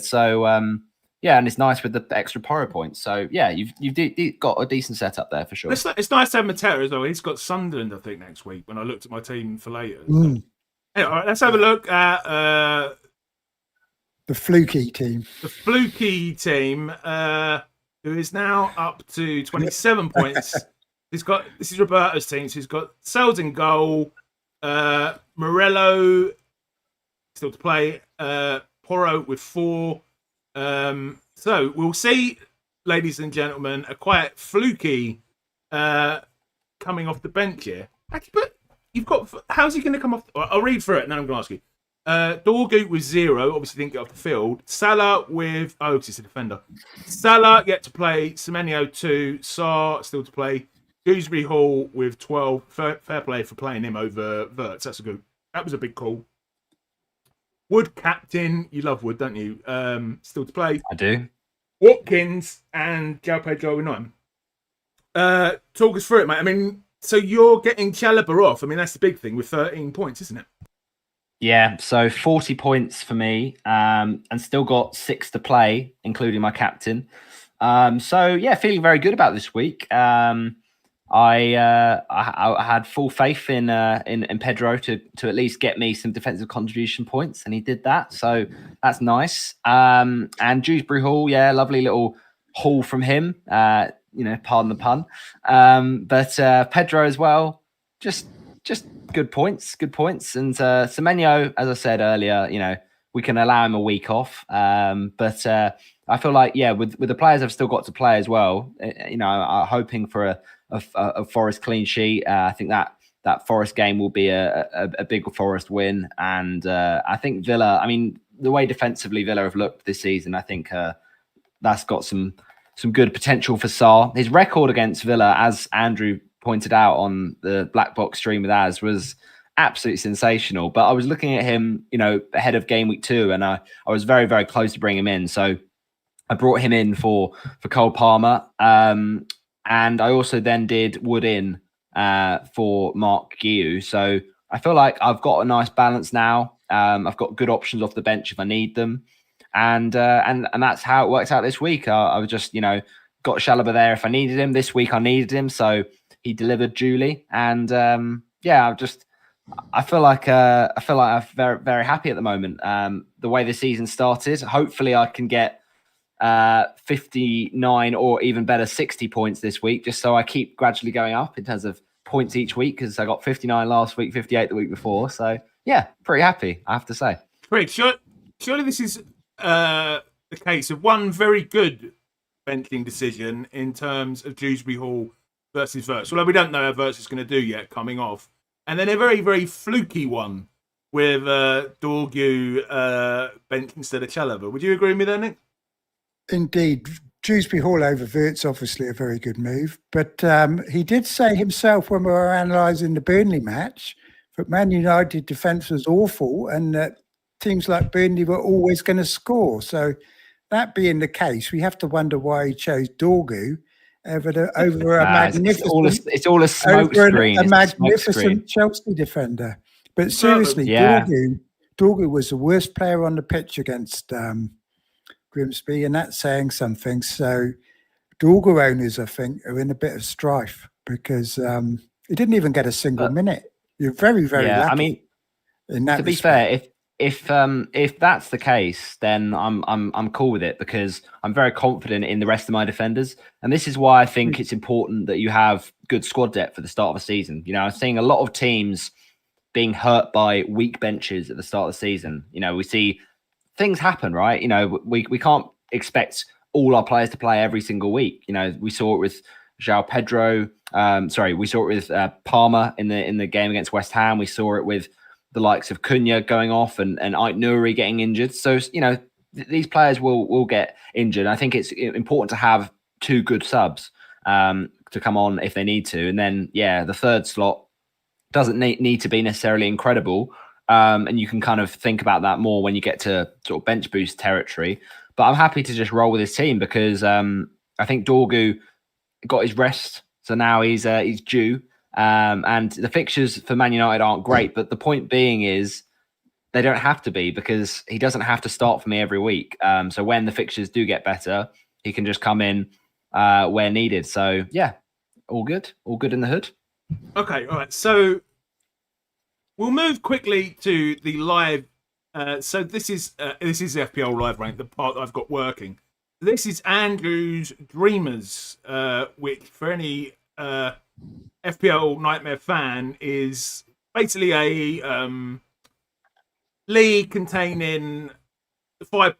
[SPEAKER 2] So and it's nice with the extra Poro points. So yeah, you've got a decent setup there for sure.
[SPEAKER 1] It's nice to have Matera as well. He's got Sunderland, I think, next week. When I looked at my team for later. Anyway, let's have a look at
[SPEAKER 3] the fluky team.
[SPEAKER 1] The fluky team, who is now up to 27 points. This is Roberto's team. So he's got Sells in goal, Morello still to play, Poro with 4. So we'll see, ladies and gentlemen, a quite fluky coming off the bench here. Actually, but you've got. How's he going to come off? I'll read through it and then I'm going to ask you. Dorgu with 0, obviously didn't get off the field. Salah with because he's a defender. Salah get to play. Semenyo 2. Sarr still to play. Dewsbury Hall with 12. Fair play for playing him over Wirtz. That was a big call. Wood captain. You love Wood, don't you? Still to play.
[SPEAKER 2] I do.
[SPEAKER 1] Watkins and João Pedro with 9. Talk us through it, mate. I mean, so you're getting Chalobah off. I mean, that's the big thing with 13 points, isn't it?
[SPEAKER 2] Yeah, so 40 points for me, and still got 6 to play, including my captain. So yeah, feeling very good about this week. I had full faith in Pedro to at least get me some defensive contribution points, and he did that. So that's nice. And Dewsbury Hall, yeah, lovely little haul from him. Pardon the pun. But Pedro as well, just just good points. And Semenyo, as I said earlier, we can allow him a week off. But I feel like, with the players I've still got to play as well, I'm hoping for a Forest clean sheet. I think that Forest game will be a big Forest win. And I think Villa, the way defensively Villa have looked this season, I think that's got some good potential for Sarr. His record against Villa, as Andrew pointed out on the Black Box stream with Az, was absolutely sensational. But I was looking at him, ahead of game week 2, and I was very, very close to bringing him in. So I brought him in for Cole Palmer. And I also then did Wood in for Mark Guiu. So I feel like I've got a nice balance now. I've got good options off the bench if I need them. And that's how it works out this week. I was just, got Chalobah there if I needed him. This week I needed him, so he delivered duly. And I feel like I'm very, very happy at the moment. The way the season started, hopefully I can get 59 or even better 60 points this week, just so I keep gradually going up in terms of points each week, because I got 59 last week, 58 the week before. So yeah, pretty happy, I have to say.
[SPEAKER 1] Great. Surely this is the case of one very good benching decision in terms of Dewsbury Hall versus Verts. Although we don't know how Verts is going to do yet coming off. And then a very, very fluky one with Dorgu bench instead of Chalobah. Would you agree with me there, Nick?
[SPEAKER 3] Indeed. Dewsbury Hall over Verts, obviously a very good move. But he did say himself when we were analysing the Burnley match that Man United defence was awful and that teams like Burnley were always going to score. So that being the case, we have to wonder why he chose Dorgu over a magnificent.
[SPEAKER 2] It's all a smoke screen.
[SPEAKER 3] A magnificent Chelsea defender. But seriously, Dorgu was the worst player on the pitch against Grimsby, and that's saying something. So Dorgu owners, I think, are in a bit of strife because he didn't even get a single minute. You're very, very lucky. In that
[SPEAKER 2] to be fair, if that's the case, then I'm cool with it because I'm very confident in the rest of my defenders, and this is why I think it's important that you have good squad depth for the start of the season. I'm seeing a lot of teams being hurt by weak benches at the start of the season. We see things happen, right? We can't expect all our players to play every single week. We saw it with João Pedro. We saw it with Palmer in the game against West Ham. We saw it with the likes of Cunha going off and Ait Nouri getting injured. So, these players will get injured. I think it's important to have 2 good subs to come on if they need to. And then, the third slot doesn't need to be necessarily incredible. And you can kind of think about that more when you get to sort of bench boost territory. But I'm happy to just roll with his team because I think Dorgu got his rest. So now he's due. And the fixtures for Man United aren't great, but the point being is they don't have to be because he doesn't have to start for me every week. So when the fixtures do get better, he can just come in where needed. So yeah, all good in the hood.
[SPEAKER 1] Okay, all right. So we'll move quickly to the live. So this is FPL Live Rank, the part that I've got working. This is Andrew's Dreamers, which for any FPL Nightmare fan is basically a league containing 5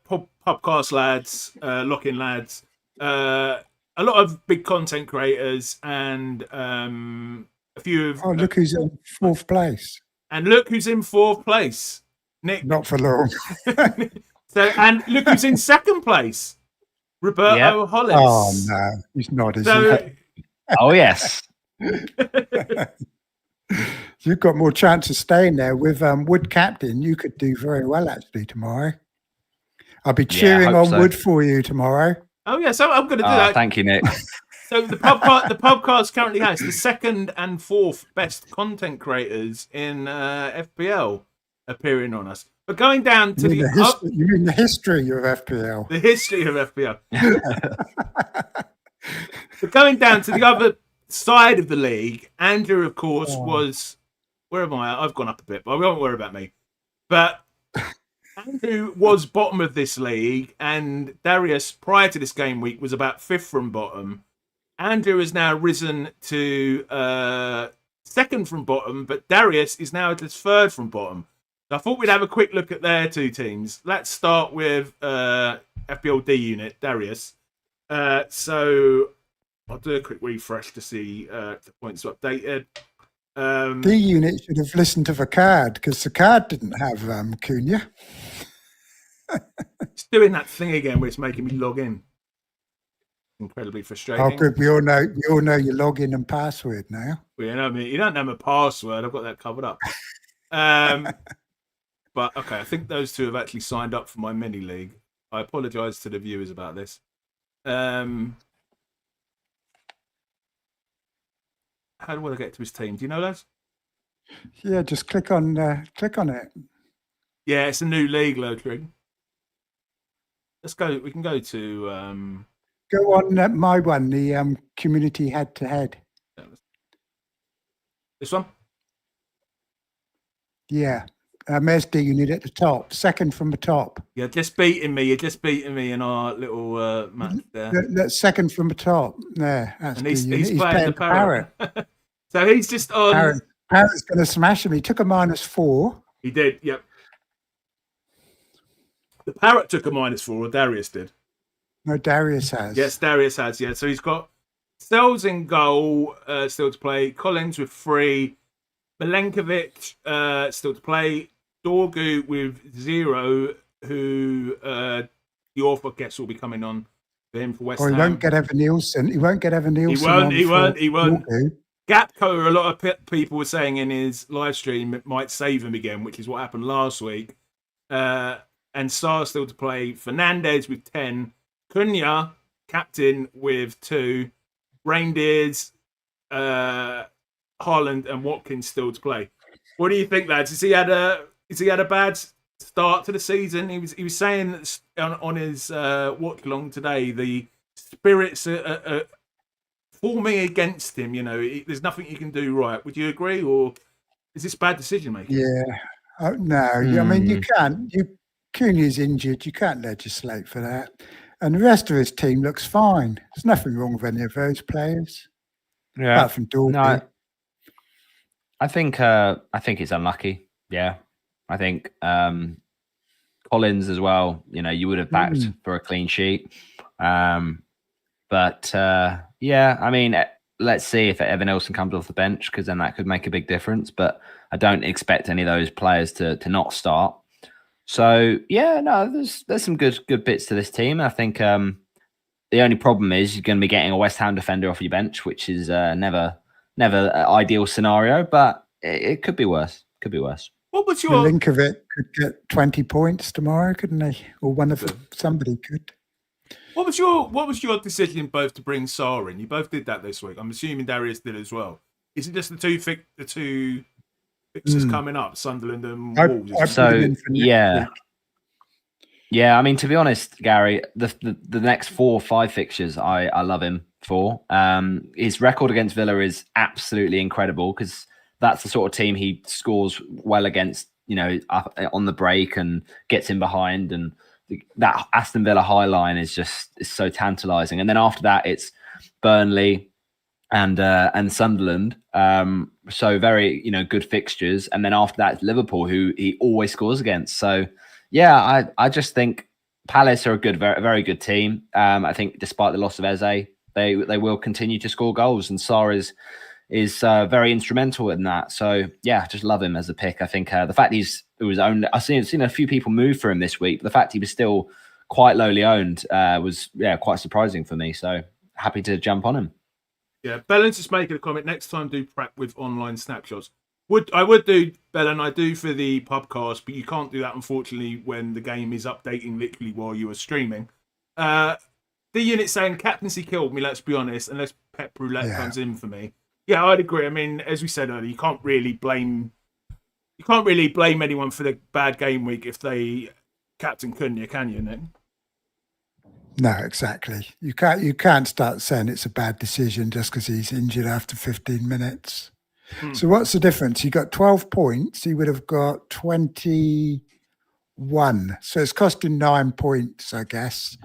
[SPEAKER 1] PubCast lads, lock-in lads, a lot of big content creators, and a few of...
[SPEAKER 3] Oh, look who's in 4th place.
[SPEAKER 1] And look who's in 4th place. Nick.
[SPEAKER 3] Not for long.
[SPEAKER 1] And look who's in 2nd place. Roberto Hollis.
[SPEAKER 3] Oh, no. He's not, is he?
[SPEAKER 2] Oh, yes.
[SPEAKER 3] You've got more chance of staying there with Wood captain. You could do very well actually tomorrow. I'll be cheering on Wood for you tomorrow.
[SPEAKER 1] Oh yeah, so I'm going to do that.
[SPEAKER 2] Thank you, Nick.
[SPEAKER 1] So the PubCast currently has the 2nd and 4th best content creators in FPL appearing on us. But going down to
[SPEAKER 3] you mean the history of FPL?
[SPEAKER 1] The history of FPL. But going down to the other side of the league, Andrew, of course, was... Where am I? I've gone up a bit, but I won't worry about me. But Andrew was bottom of this league, and Darius, prior to this game week, was about 5th from bottom. Andrew has now risen to second from bottom, but Darius is now just third from bottom. So I thought we'd have a quick look at their two teams. Let's start with FPL D unit, Darius. So I'll do a quick refresh to see if the points are updated.
[SPEAKER 3] D unit should have listened to the card because the card didn't have Cunha.
[SPEAKER 1] It's doing that thing again where it's making me log in. Incredibly frustrating.
[SPEAKER 3] Oh, good. We all know your login and password now.
[SPEAKER 1] Well, you know, I mean, you don't know my password. I've got that covered up. But okay, I think those two have actually signed up for my mini league. I apologise to the viewers about this. How do I get to his team? Do you know, lads?
[SPEAKER 3] Yeah, just click on it.
[SPEAKER 1] Yeah, it's a new league, Trig. Let's go. We can go to.
[SPEAKER 3] Go on my one, the community head-to-head.
[SPEAKER 1] This one?
[SPEAKER 3] Yeah. There's D unit at the top, second from the top.
[SPEAKER 1] You're just beating me in our little match there.
[SPEAKER 3] That's second from the top. There. That's
[SPEAKER 1] and he's playing the Parrot. So he's just on.
[SPEAKER 3] Parrot's going to smash him. He took a -4.
[SPEAKER 1] He did, yep. The Parrot took a -4, or Darius did.
[SPEAKER 3] No, Darius has.
[SPEAKER 1] Yes, Darius has, yeah. So he's got Sells in goal, still to play. Collins with 3. Milenkovic, still to play. Dorgu with 0, who the author guess will be coming on for him for West Ham.
[SPEAKER 3] He won't get Evan Nielsen. He won't. He won't.
[SPEAKER 1] Gapco, a lot of people were saying in his live stream, it might save him again, which is what happened last week. And Sarr still to play. Fernandez with 10. Cunha, captain with 2. Reindeers, Haaland and Watkins still to play. What do you think, lads? Has he had a bad start to the season? He was saying that on his watch along today, the spirits are forming against him. You know, there's nothing you can do right. Would you agree, or is this bad decision making?
[SPEAKER 3] Yeah, no. I mean, you can't. Cunha's injured. You can't legislate for that. And the rest of his team looks fine. There's nothing wrong with any of those players.
[SPEAKER 2] Yeah.
[SPEAKER 3] Apart from Dorothy.
[SPEAKER 2] No, I think it's unlucky. Yeah. I think Collins as well, you know, you would have backed for a clean sheet. But yeah, I mean, let's see if Evan Nielsen comes off the bench, because then that could make a big difference. But I don't expect any of those players to not start. So yeah, no, there's some good bits to this team. I think the only problem is you're going to be getting a West Ham defender off your bench, which is never an ideal scenario, but it could be worse. Could be worse.
[SPEAKER 1] What was your
[SPEAKER 3] Milenkovic could get 20 points tomorrow, couldn't he? Or somebody could.
[SPEAKER 1] What was your decision both to bring Sarr in? You both did that this week. I'm assuming Darius did as well. Is it just the two fixtures coming up, Sunderland and Wolves?
[SPEAKER 2] Yeah. I mean, to be honest, Gary, the next 4 or 5 fixtures, I love him for. His record against Villa is absolutely incredible, because that's the sort of team he scores well against. You know, up on the break and gets in behind, and that Aston Villa high line is so tantalising. And then after that, it's Burnley and Sunderland. So very, you know, good fixtures. And then after that, it's Liverpool, who he always scores against. So yeah, I just think Palace are a very, very good team. I think despite the loss of Eze, they will continue to score goals, and Sarr is very instrumental in that. So yeah, just love him as a pick. I think the fact I've seen a few people move for him this week, but the fact he was still quite lowly owned was quite surprising for me. So happy to jump on him.
[SPEAKER 1] Yeah, Bellen's just making a comment. Next time, do prep with online snapshots. I would do, Bellen, I do for the pubcast, but you can't do that, unfortunately, when the game is updating literally while you are streaming. The unit saying captaincy killed me, let's be honest, unless Pep Roulette comes in for me. Yeah, I'd agree. I mean, as we said earlier, you can't really blame anyone for the bad game week if they captain Cunha, can you, Nick?
[SPEAKER 3] No, exactly. You can't start saying it's a bad decision just because he's injured after 15 minutes. So what's the difference? He got 12 points. He would have got 21. So it's costing 9 points, I guess.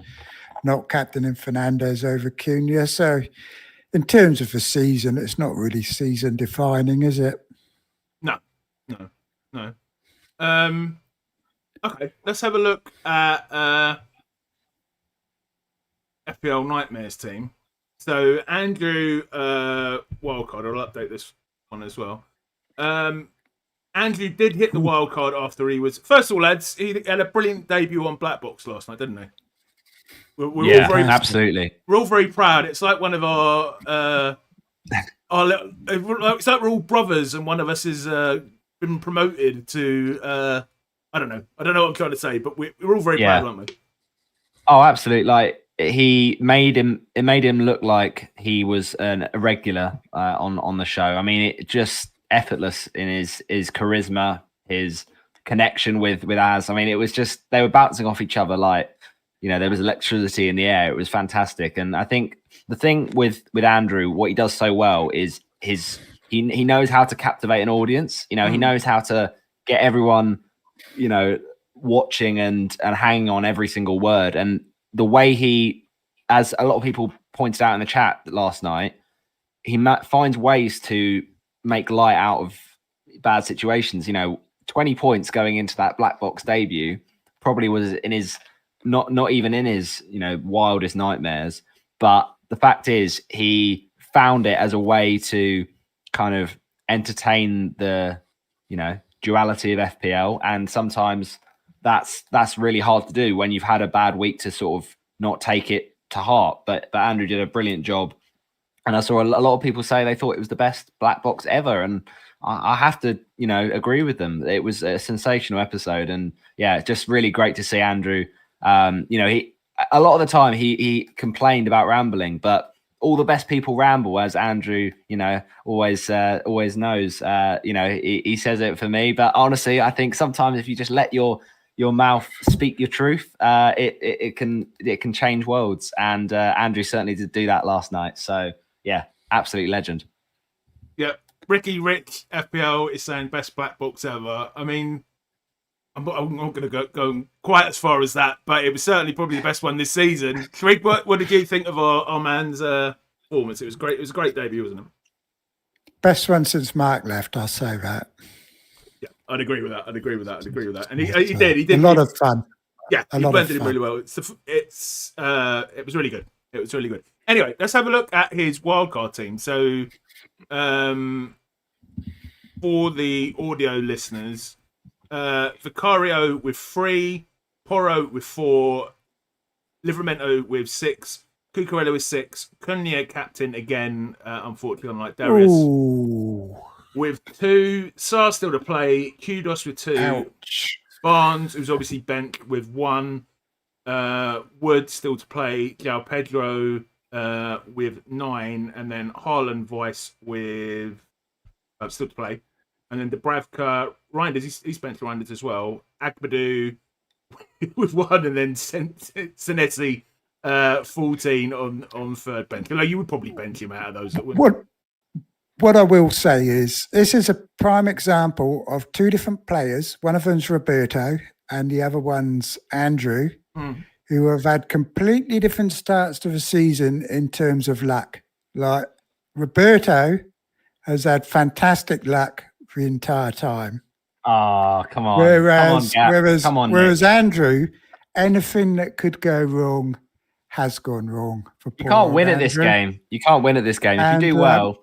[SPEAKER 3] Not captaining Fernandez over Cunha. So in terms of the season, it's not really season defining, is it?
[SPEAKER 1] No. Okay, let's have a look at FPL Nightmares team. So Andrew, wildcard. I'll update this one as well. Andrew did hit the wildcard after he was. First of all, lads, he had a brilliant debut on Black Box last night, didn't he?
[SPEAKER 2] We're all very, absolutely.
[SPEAKER 1] We're all very proud. It's like one of our it's like we're all brothers, and one of us has been promoted to. I don't know what I'm trying to say, but we're all very proud, aren't we?
[SPEAKER 2] Oh, absolutely! Like it made him look like he was a regular on the show. I mean, it just effortless in his charisma, his connection with Az. I mean, it was just they were bouncing off each other like. There was electricity in the air. It was fantastic. And I think the thing with Andrew, what he does so well is he knows how to captivate an audience. He knows how to get everyone, watching and hanging on every single word. And the way he, as a lot of people pointed out in the chat last night, he finds ways to make light out of bad situations. 20 points going into that Black Box debut probably was in his... Not even in his, wildest nightmares. But the fact is, he found it as a way to kind of entertain the, duality of FPL. And sometimes that's really hard to do when you've had a bad week to sort of not take it to heart. But Andrew did a brilliant job. And I saw a lot of people say they thought it was the best Black Box ever. And I have to, agree with them. It was a sensational episode. And yeah, just really great to see Andrew. He a lot of the time he complained about rambling, but all the best people ramble, as Andrew, always knows. He says it for me, but honestly, I think sometimes if you just let your mouth speak your truth, it can change worlds. And Andrew certainly did do that last night. So yeah, absolute legend.
[SPEAKER 1] Yeah, Ricky Rich FPL is saying best Black Box ever. I mean. I'm not going to go quite as far as that, but it was certainly probably the best one this season. Trig, what did you think of our man's performance? It was great. It was a great debut, wasn't it?
[SPEAKER 3] Best one since Mark left. I'll say that.
[SPEAKER 1] Yeah, I'd agree with that. And he did.
[SPEAKER 3] A lot of fun.
[SPEAKER 1] Yeah, he blended it really well. It was really good. Anyway, let's have a look at his wildcard team. So, for the audio listeners. Vicario with 3, Porro with 4, Livramento with 6, Cucurella with 6, Cunha captain again, unfortunately, unlike Darius.
[SPEAKER 3] Ooh.
[SPEAKER 1] With 2, Sar still to play, Kudos with 2,
[SPEAKER 3] Ouch.
[SPEAKER 1] Barnes, who's obviously bent with 1, Wood still to play, João Pedro with 9, and then Haaland Weiss with still to play. And then Dubravka, Reinders, he's benched Reinders as well. Agbadou with 1, and then Senesi 14 on third bench. You would probably bench him out of those.
[SPEAKER 3] What I will say is this is a prime example of 2 different players. One of them's Roberto, and the other one's Andrew, who have had completely different starts to the season in terms of luck. Like Roberto has had fantastic luck the entire time.
[SPEAKER 2] Oh, come on.
[SPEAKER 3] Whereas Andrew, anything that could go wrong has gone wrong.
[SPEAKER 2] You can't win at this game. You can't win at this game. If you do well.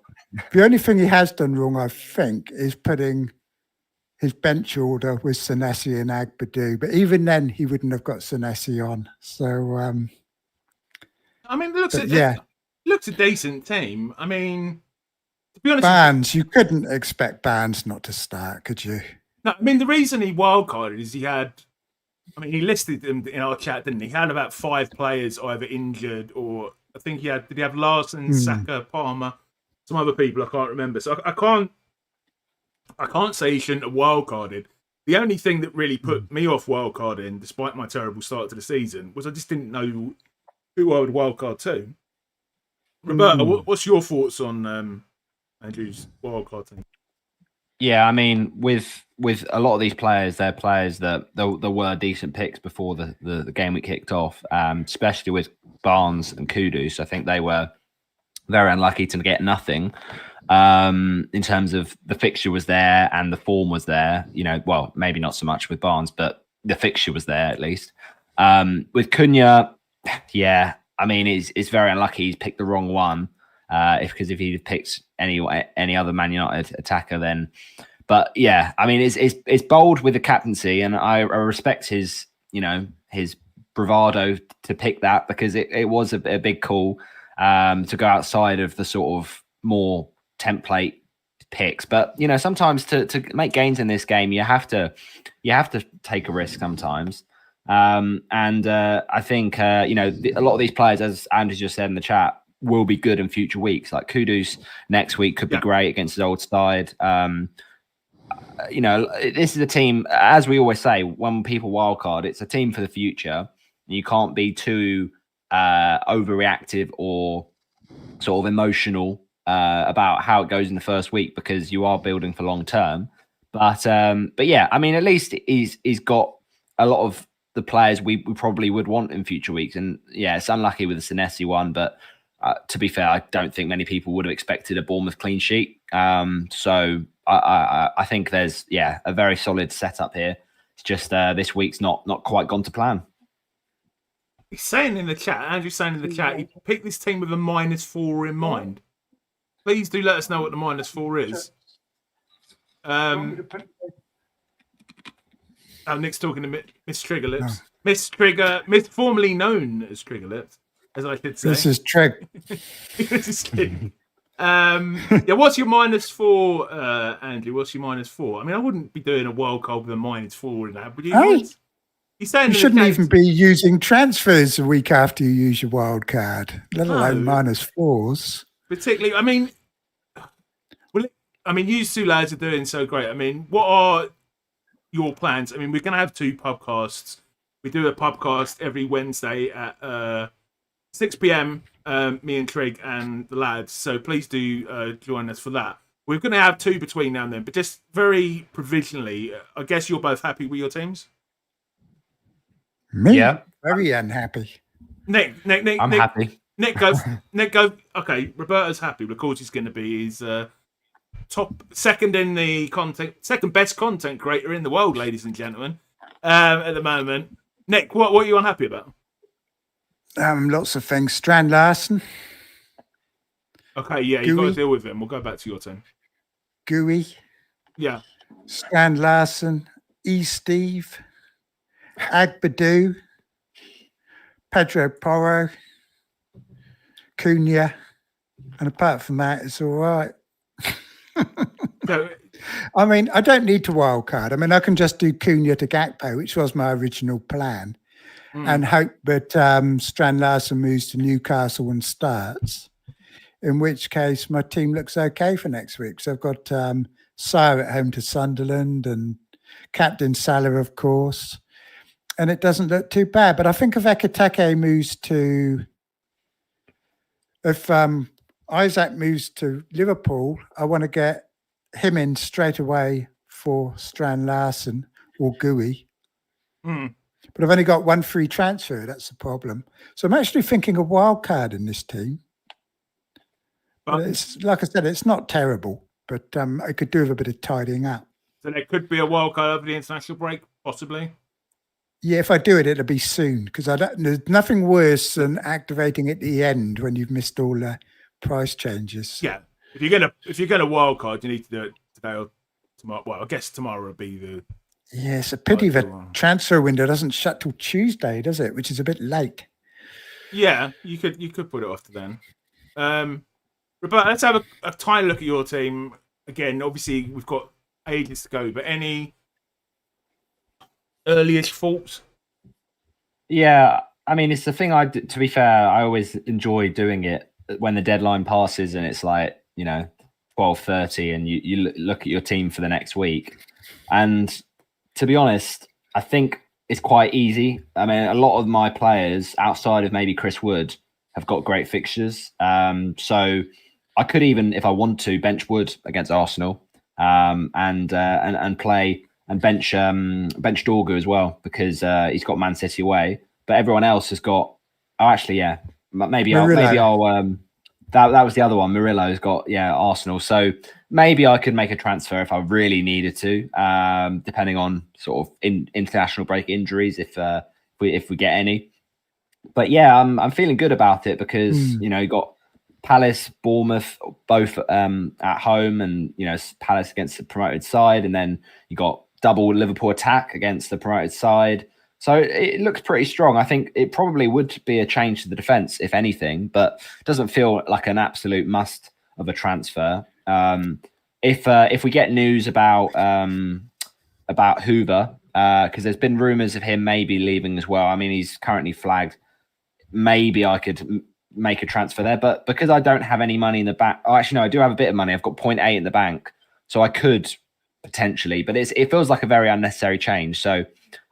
[SPEAKER 3] The only thing he has done wrong, I think, is putting his bench order with Senesi and Agbadou. But even then, he wouldn't have got Senesi on. So,
[SPEAKER 1] I mean, it looks a decent team. I mean, to be honest,
[SPEAKER 3] Barnes, you couldn't expect Barnes not to start, could you?
[SPEAKER 1] No, I mean, the reason he wildcarded is he listed them in our chat, didn't he? He had about 5 players either injured or I think did he have Larson, Saka, Palmer, some other people, I can't remember. So I can't say he shouldn't have wildcarded. The only thing that really put me off wildcarding, despite my terrible start to the season, was I just didn't know who I would wildcard to. Roberto, what's your thoughts on Andrew's wildcard team?
[SPEAKER 2] Yeah, I mean, with a lot of these players, they're players that there were decent picks before the game week kicked off, especially with Barnes and Kudus. I think they were very unlucky to get nothing. In terms of the fixture was there and the form was there, well, maybe not so much with Barnes, but the fixture was there at least. With Cunha, yeah, I mean, it's very unlucky he's picked the wrong one. Because if he'd picked any other Man United attacker, then, but yeah, I mean, it's bold with the captaincy, and I respect his his bravado to pick that, because it was a big call to go outside of the sort of more template picks. But sometimes to make gains in this game, you have to take a risk sometimes. And I think a lot of these players, as Andrew just said in the chat, will be good in future weeks. Like Kudus next week could be great against his old side. This is a team, as we always say, when people wildcard, it's a team for the future. You can't be too overreactive or sort of emotional about how it goes in the first week, because you are building for long term. But yeah, I mean, at least he's got a lot of the players we probably would want in future weeks. And yeah, it's unlucky with the Senesi one, but to be fair, I don't think many people would have expected a Bournemouth clean sheet. So I think there's a very solid setup here. It's just this week's not quite gone to plan.
[SPEAKER 1] He's saying in the chat, Andrew's saying in the chat, he picked this team with a -4 in mind. Please do let us know what the -4 is. Nick's talking to Miss Triggerlips. No. Miss Trigger, formerly known as Triggerlips, as I should say.
[SPEAKER 3] This is Trig.
[SPEAKER 1] This is Trig. What's your -4, Andrew? What's your -4? I mean, I wouldn't be doing a wild card with a -4 in that, would you?
[SPEAKER 3] You shouldn't even be using transfers a week after you use your wild card, let alone -4s.
[SPEAKER 1] Particularly, I mean, you two lads are doing so great. I mean, what are your plans? I mean, we're going to have 2 pubcasts. We do a pubcast every Wednesday at 6 p.m. Me and Trig and the lads. So please do join us for that. We're going to have 2 between now and then, but just very provisionally, I guess you're both happy with your teams?
[SPEAKER 3] Me? Yeah. Very unhappy.
[SPEAKER 1] Nick,
[SPEAKER 2] I'm happy.
[SPEAKER 1] Nick, go. Okay, Roberto's happy. Of course, he's going to be. He's second best content creator in the world, ladies and gentlemen, at the moment. Nick, what are you unhappy about?
[SPEAKER 3] Lots of things. Strand Larsen.
[SPEAKER 1] Okay, yeah, you've got to deal with him. We'll go back to your turn.
[SPEAKER 3] Gooey.
[SPEAKER 1] Yeah.
[SPEAKER 3] Strand Larsen. Steve. Agbadu. Pedro Porro. Cunha. And apart from that, it's all right.
[SPEAKER 1] No.
[SPEAKER 3] I mean, I don't need to wildcard. I mean, I can just do Cunha to Gakpo, which was my original plan, and hope that Strand Larsen moves to Newcastle and starts, in which case my team looks okay for next week. So I've got Sire at home to Sunderland and Captain Salah, of course, and it doesn't look too bad. But I think if Ekitike moves to... If Isaac moves to Liverpool, I want to get him in straight away for Strand Larsen or Gooey. But I've only got 1 free transfer. That's the problem. So I'm actually thinking a wild card in this team. But it's, like I said, it's not terrible, but I could do with a bit of tidying up.
[SPEAKER 1] So there could be a wild card over the international break, possibly?
[SPEAKER 3] Yeah, if I do it, it'll be soon, because there's nothing worse than activating at the end when you've missed all the price changes.
[SPEAKER 1] Yeah, if you're gonna wild card, you need to do it today or tomorrow. Well, I guess tomorrow would be the.
[SPEAKER 3] Yeah, it's a pity the transfer window doesn't shut till Tuesday, does it? Which is a bit late.
[SPEAKER 1] Yeah, you could put it off to then. Roberto, let's have a tiny look at your team again. Obviously, we've got ages to go, but any earliest thoughts?
[SPEAKER 2] Yeah, I mean, it's the thing to be fair, I always enjoy doing it when the deadline passes and it's like, 12:30 and you look at your team for the next week. And to be honest, I think it's quite easy. I mean, a lot of my players outside of maybe Chris Wood have got great fixtures. So I could even, if I want to, bench Wood against Arsenal and play and bench Dorgu as well, because he's got Man City away. But everyone else has got. Oh, actually, yeah. Maybe I'll that was the other one. Murillo's got Arsenal, so maybe I could make a transfer if I really needed to, depending on sort of international break injuries if we get any. But yeah, I'm feeling good about it because you got Palace, Bournemouth, both at home, and Palace against the promoted side, and then you got double Liverpool attack against the promoted side. So it looks pretty strong. I think it probably would be a change to the defence, if anything, but it doesn't feel like an absolute must of a transfer. If we get news about Hoover, because there's been rumours of him maybe leaving as well. I mean, he's currently flagged. Maybe I could make a transfer there, but because I don't have any money in the bank, actually no, I do have a bit of money. I've got 0.8 in the bank, so I could potentially, but it feels like a very unnecessary change. So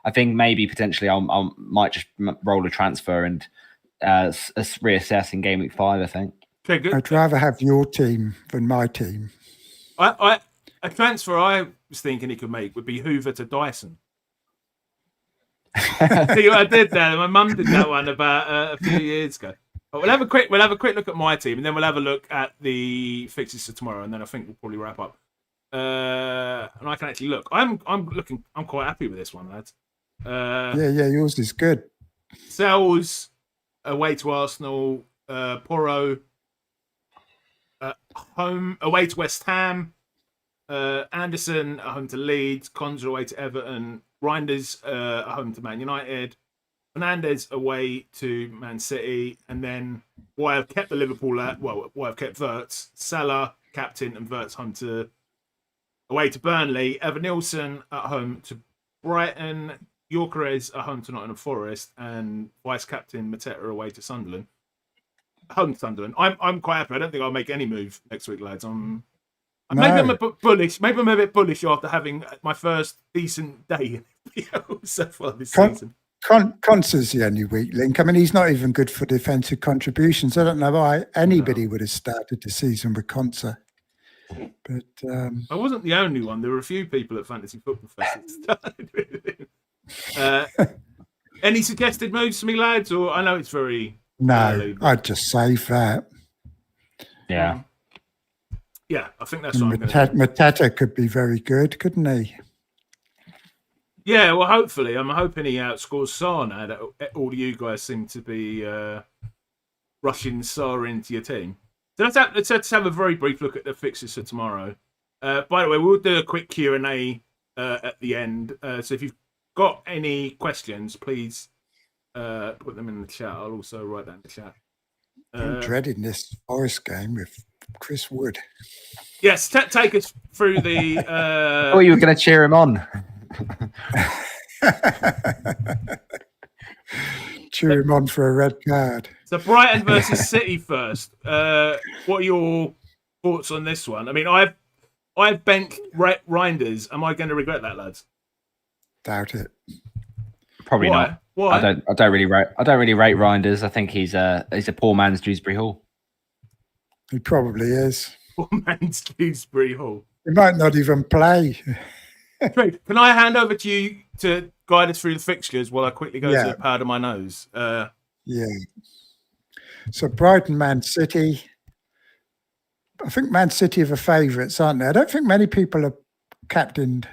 [SPEAKER 2] I think maybe potentially I might just roll a transfer and reassess in game week 5. I think.
[SPEAKER 1] Okay, good.
[SPEAKER 3] I'd rather have your team than my team.
[SPEAKER 1] A transfer I was thinking he could make would be Hoover to Dyson. See what I did there? My mum did that one about a few years ago. But we'll have a quick look at my team, and then we'll have a look at the fixtures for tomorrow, and then I think we'll probably wrap up. And I can actually look. I'm quite happy with this one, lads.
[SPEAKER 3] Yours is good.
[SPEAKER 1] Sells away to Arsenal, Porro home away to West Ham, Anderson at home to Leeds, Conza away to Everton, Reinders at home to Man United, Fernandes away to Man City, and then why I've kept the Liverpool why I've kept Wirtz, Salah captain, and Wirtz away to Burnley, Evan Nilsson at home to Brighton, Gyökeres at home to Nottingham Forest, and vice captain Mateta away to Sunderland. Home to Sunderland. I'm quite happy. I don't think I'll make any move next week, lads. Maybe I'm a bit bullish. Maybe I'm a bit bullish after having my first decent day in FPL so far this season.
[SPEAKER 3] Consa's the only weak link. I mean, he's not even good for defensive contributions. I don't know why anybody would have started the season with Consa. But
[SPEAKER 1] I wasn't the only one. There were a few people at Fantasy Football Fest that started with him. Any suggested moves for me, lads? Or I know it's very early, but...
[SPEAKER 3] I'd just save that.
[SPEAKER 2] Yeah.
[SPEAKER 1] Yeah, I think that's what
[SPEAKER 3] Mateta could be very good, couldn't he?
[SPEAKER 1] Yeah, well, hopefully. I'm hoping he outscores Sarr now that all of you guys seem to be rushing Sarr into your team. So let's have a very brief look at the fixtures for tomorrow. By the way, we'll do a quick Q&A at the end. So if you've got any questions, please put them in the chat. I'll also write that in the chat.
[SPEAKER 3] I'm dreading this Forest game with Chris Wood.
[SPEAKER 1] Yes, take us through the...
[SPEAKER 2] you were going to cheer him on.
[SPEAKER 3] Cheer him on for a red card.
[SPEAKER 1] So Brighton versus City first. What are your thoughts on this one? I mean, I've benched Reinders. Am I going to regret that, lads?
[SPEAKER 3] Doubt it.
[SPEAKER 2] Probably not.
[SPEAKER 1] Why?
[SPEAKER 2] I don't really rate Reinders. I think he's a poor man's Dewsbury Hall.
[SPEAKER 3] He probably is.
[SPEAKER 1] Poor man's Dewsbury Hall.
[SPEAKER 3] He might not even play.
[SPEAKER 1] Trig, can I hand over to you to guide us through the fixtures while I quickly go to the pad of my nose?
[SPEAKER 3] Yeah. So Brighton, Man City. I think Man City are the favourites, aren't they? I don't think many people have captained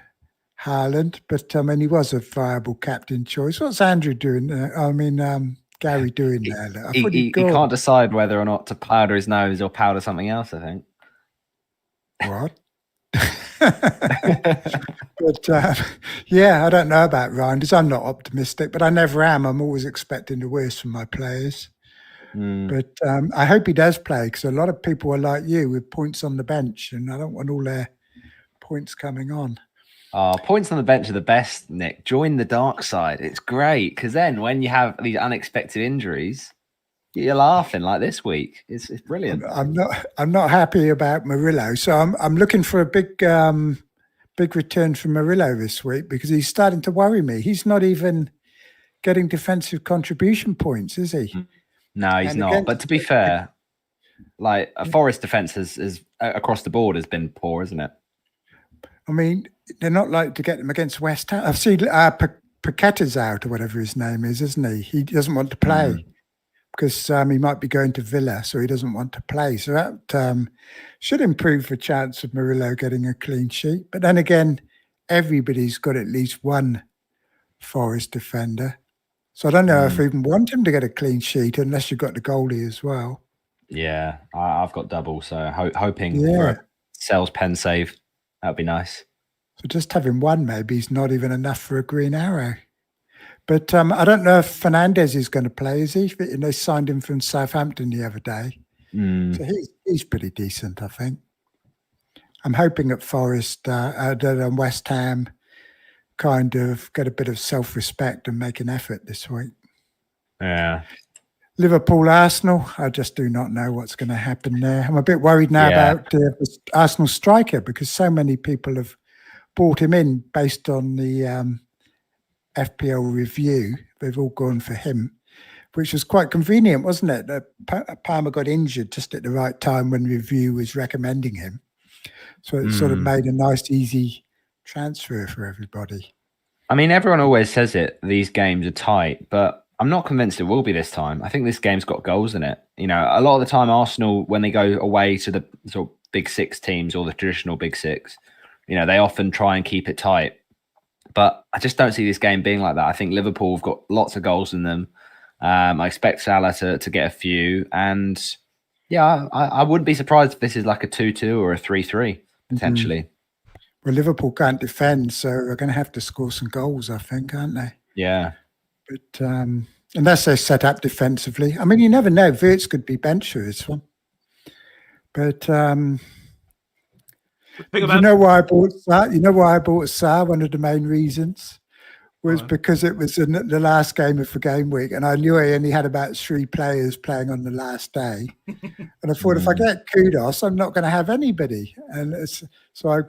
[SPEAKER 3] Haaland, but I mean, he was a viable captain choice. What's Andrew doing there? I mean, Gary doing there?
[SPEAKER 2] He can't decide whether or not to powder his nose or powder something else, I think.
[SPEAKER 3] What? But I don't know about Reinders. I'm not optimistic, but I never am. I'm always expecting the worst from my players. But I hope he does play, because a lot of people are like you with points on the bench, and I don't want all their points coming on.
[SPEAKER 2] Points on the bench are the best, Nick. Join the dark side. It's great, because then when you have these unexpected injuries, you're laughing like this week. It's brilliant.
[SPEAKER 3] I'm not happy about Murillo, so I'm looking for a big return from Murillo this week, because he's starting to worry me. He's not even getting defensive contribution points, is he?
[SPEAKER 2] No, he's not. But to be fair, like a Forest defense is across the board has been poor, isn't it?
[SPEAKER 3] I mean, they're not likely to get them against West Ham. I've seen Paqueta's out, or whatever his name is, isn't he? He doesn't want to play because he might be going to Villa, so he doesn't want to play. So that should improve the chance of Murillo getting a clean sheet. But then again, everybody's got at least one Forest defender. So I don't know if I even want him to get a clean sheet unless you've got the goalie as well.
[SPEAKER 2] Yeah, I've got double, so hoping for a Sells pen save. That'd be nice.
[SPEAKER 3] So just having one maybe is not even enough for a green arrow. But I don't know if Fernandez is going to play, is he? They signed him from Southampton the other day. So he's pretty decent, I think. I'm hoping that Forest and West Ham kind of get a bit of self-respect and make an effort this week.
[SPEAKER 2] Yeah.
[SPEAKER 3] Liverpool, Arsenal, I just do not know what's going to happen there. I'm a bit worried now about the Arsenal striker because so many people have brought him in based on the FPL review. They've all gone for him, which was quite convenient, wasn't it? Palmer got injured just at the right time when review was recommending him. So it sort of made a nice, easy transfer for everybody.
[SPEAKER 2] I mean, everyone always says it, these games are tight, but I'm not convinced it will be this time. I think this game's got goals in it. You know, a lot of the time Arsenal, when they go away to the sort of big six teams or the traditional big six, you know, they often try and keep it tight. But I just don't see this game being like that. I think Liverpool have got lots of goals in them. I expect Salah to get a few. And yeah, I wouldn't be surprised if this is like a 2-2 or a 3-3, potentially.
[SPEAKER 3] Well, Liverpool can't defend, so they're going to have to score some goals, I think, aren't they?
[SPEAKER 2] Yeah.
[SPEAKER 3] But unless they set up defensively. I mean, you never know. Wirtz could be benched for this one. But you know why I bought Sarr? You know why I bought Sarr? One of the main reasons was because it was in the last game of the game week, and I knew I only had about 3 players playing on the last day. And I thought, if I get Kudos, I'm not going to have anybody. And so I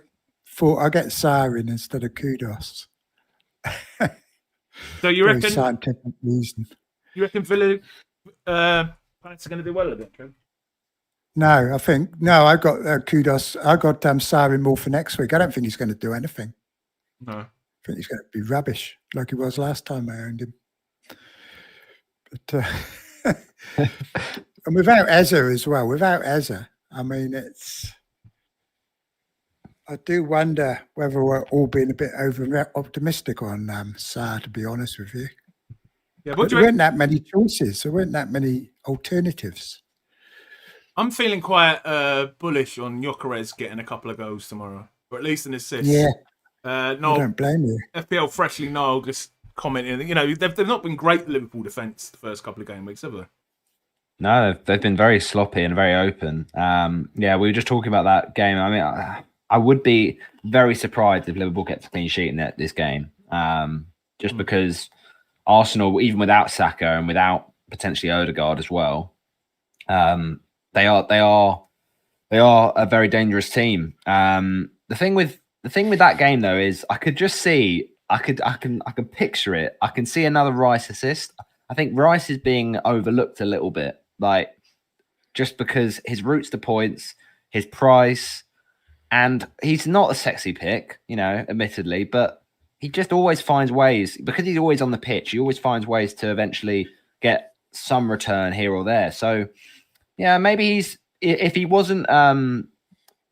[SPEAKER 3] thought I'll get Sarr in instead of Kudos.
[SPEAKER 1] So you reckon
[SPEAKER 3] scientific reason?
[SPEAKER 1] You reckon Villa are going to do well at it, Trig?
[SPEAKER 3] No, I think I got Kudos. I got Sarr in more for next week. I don't think he's going to do anything.
[SPEAKER 1] No,
[SPEAKER 3] I think he's going to be rubbish like he was last time I owned him. But and without Eze as well. Without Eze, I mean, I do wonder whether we're all being a bit over optimistic on Sarr, to be honest with you.
[SPEAKER 1] Yeah,
[SPEAKER 3] but there weren't that many choices. There weren't that many alternatives.
[SPEAKER 1] I'm feeling quite bullish on Gyökeres getting a couple of goals tomorrow, or at least an assist.
[SPEAKER 3] Yeah.
[SPEAKER 1] No,
[SPEAKER 3] I don't blame you.
[SPEAKER 1] FPL Freshly Noel just commenting. You know, they've not been great Liverpool defence the first couple of game weeks, have they?
[SPEAKER 2] No, they've been very sloppy and very open. Yeah, we were just talking about that game. I mean, I would be very surprised if Liverpool gets a clean sheet in this game, just because Arsenal, even without Saka and without potentially Odegaard as well, they are a very dangerous team. The thing with that game though is I could just see I can picture it. I can see another Rice assist. I think Rice is being overlooked a little bit, like just because his routes to points, his price, and he's not a sexy pick, you know, admittedly, but he just always finds ways, because he's always on the pitch, he always finds ways to eventually get some return here or there. So yeah, maybe if he wasn't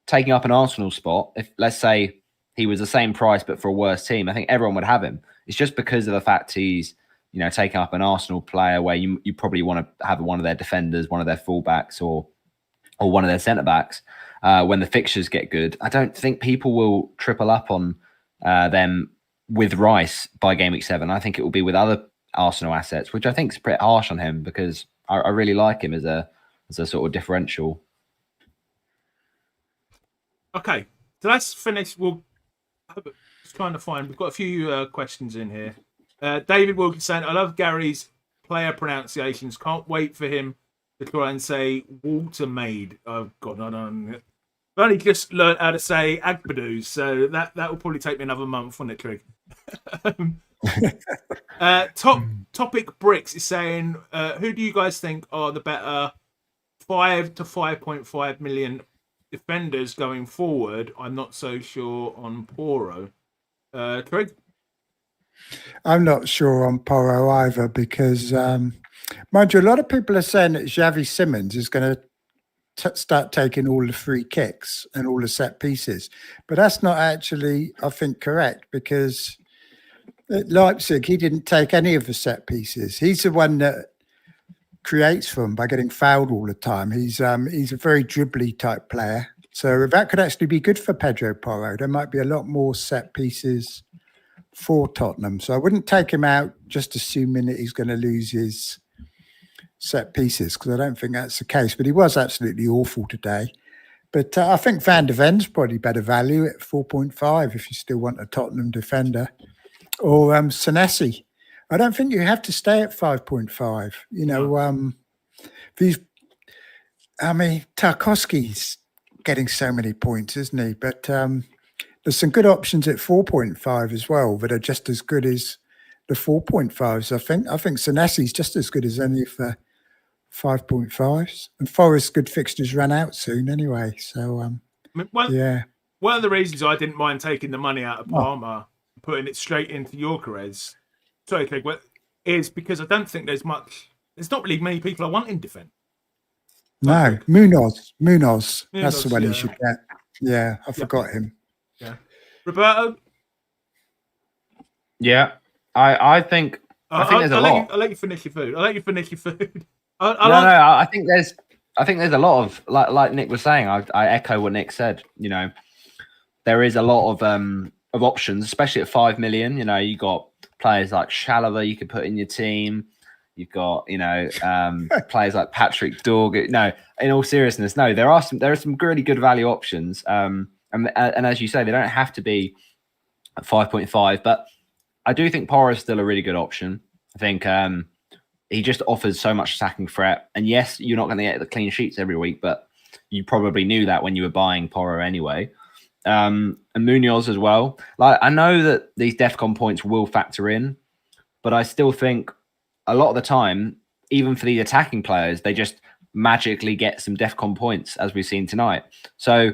[SPEAKER 2] taking up an Arsenal spot, if let's say he was the same price but for a worse team, I think everyone would have him. It's just because of the fact he's, you know, taking up an Arsenal player where you probably want to have one of their defenders, one of their fullbacks, or one of their centre backs when the fixtures get good. I don't think people will triple up on them with Rice by game week 7. I think it will be with other Arsenal assets, which I think is pretty harsh on him because I really like him as a sort of differential.
[SPEAKER 1] Okay, so let's finish. We'll just trying to find. We've got a few questions in here. David Wilkinson, I love Gary's player pronunciations. Can't wait for him to try and say Watermaid. Oh God, I don't. I've only just learned how to say Agbadoo, so that will probably take me another month, won't it, Trig? Topic Bricks is saying, who do you guys think are the better 5 to 5.5 million defenders going forward? I'm not so sure on Poro. Trig?
[SPEAKER 3] I'm not sure on Porro either because, mind you, a lot of people are saying that Xavi Simons is going to start taking all the free kicks and all the set pieces. But that's not actually, I think, correct because at Leipzig, he didn't take any of the set pieces. He's the one that creates for them by getting fouled all the time. He's a very dribbly type player. So that could actually be good for Pedro Porro. There might be a lot more set pieces for Tottenham. So I wouldn't take him out just assuming that he's going to lose his set pieces because I don't think that's the case. But he was absolutely awful today. But I think Van de Ven's probably better value at 4.5 if you still want a Tottenham defender. Or Senesi. I don't think you have to stay at 5.5. You know, Tarkowski's getting so many points, isn't he? But there's some good options at 4.5 as well that are just as good as the 4.5s. I think Senesi's just as good as any of the 5.5s. And Forest's good fixtures run out soon anyway. So,
[SPEAKER 1] One of the reasons I didn't mind taking the money out of Palmer, putting it straight into Gyökeres, is because I don't think there's not really many people I want in defence.
[SPEAKER 3] No, Munoz. That's the one he should get. Yeah, I forgot him.
[SPEAKER 1] Yeah. Roberto?
[SPEAKER 2] Yeah, I think there's a lot.
[SPEAKER 1] I'll let you finish your food.
[SPEAKER 2] I think there's a lot of like Nick was saying. I echo what Nick said. You know, there is a lot of options, especially at 5 million. You know, you got players like Chalobah you could put in your team. You've got, players like Patrick Dorg. No, in all seriousness, no, there are some really good value options. And as you say, they don't have to be at 5.5, but I do think Porro is still a really good option. I think he just offers so much attacking threat. And yes, you're not going to get the clean sheets every week, but you probably knew that when you were buying Porro anyway. And Munoz as well. Like, I know that these DEFCON points will factor in, but I still think a lot of the time, even for the attacking players, they just magically get some DEFCON points, as we've seen tonight. So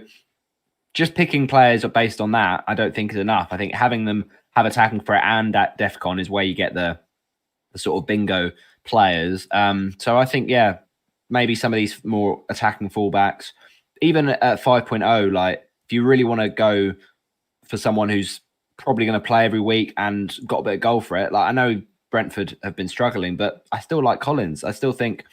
[SPEAKER 2] just picking players based on that, I don't think is enough. I think having them have attacking threat and at DEFCON is where you get the sort of bingo players. So I think, maybe some of these more attacking fullbacks, even at 5.0, like if you really want to go for someone who's probably going to play every week and got a bit of goal for it, like I know Brentford have been struggling, but I still like Collins. I still think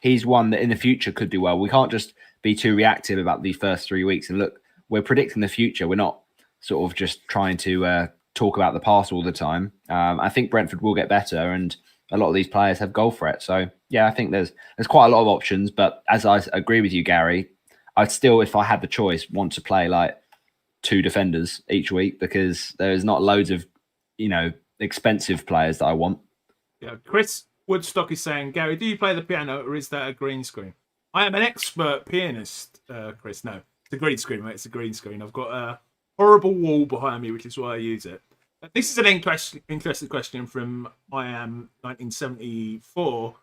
[SPEAKER 2] he's one that in the future could do well. We can't just be too reactive about these first 3 weeks. And look, we're predicting the future. We're not sort of just trying to talk about the past all the time. I think Brentford will get better, and a lot of these players have goal threat. So yeah, I think there's quite a lot of options. But as I agree with you, Gary, I'd still, if I had the choice, want to play like 2 defenders each week because there's not loads of, expensive players that I want.
[SPEAKER 1] Yeah, Chris Woodstock is saying, Gary, do you play the piano or is that a green screen? I am an expert pianist, Chris. No, it's a green screen, mate. It's a green screen. I've got a horrible wall behind me, which is why I use it. This is an interesting question from I Am 1974.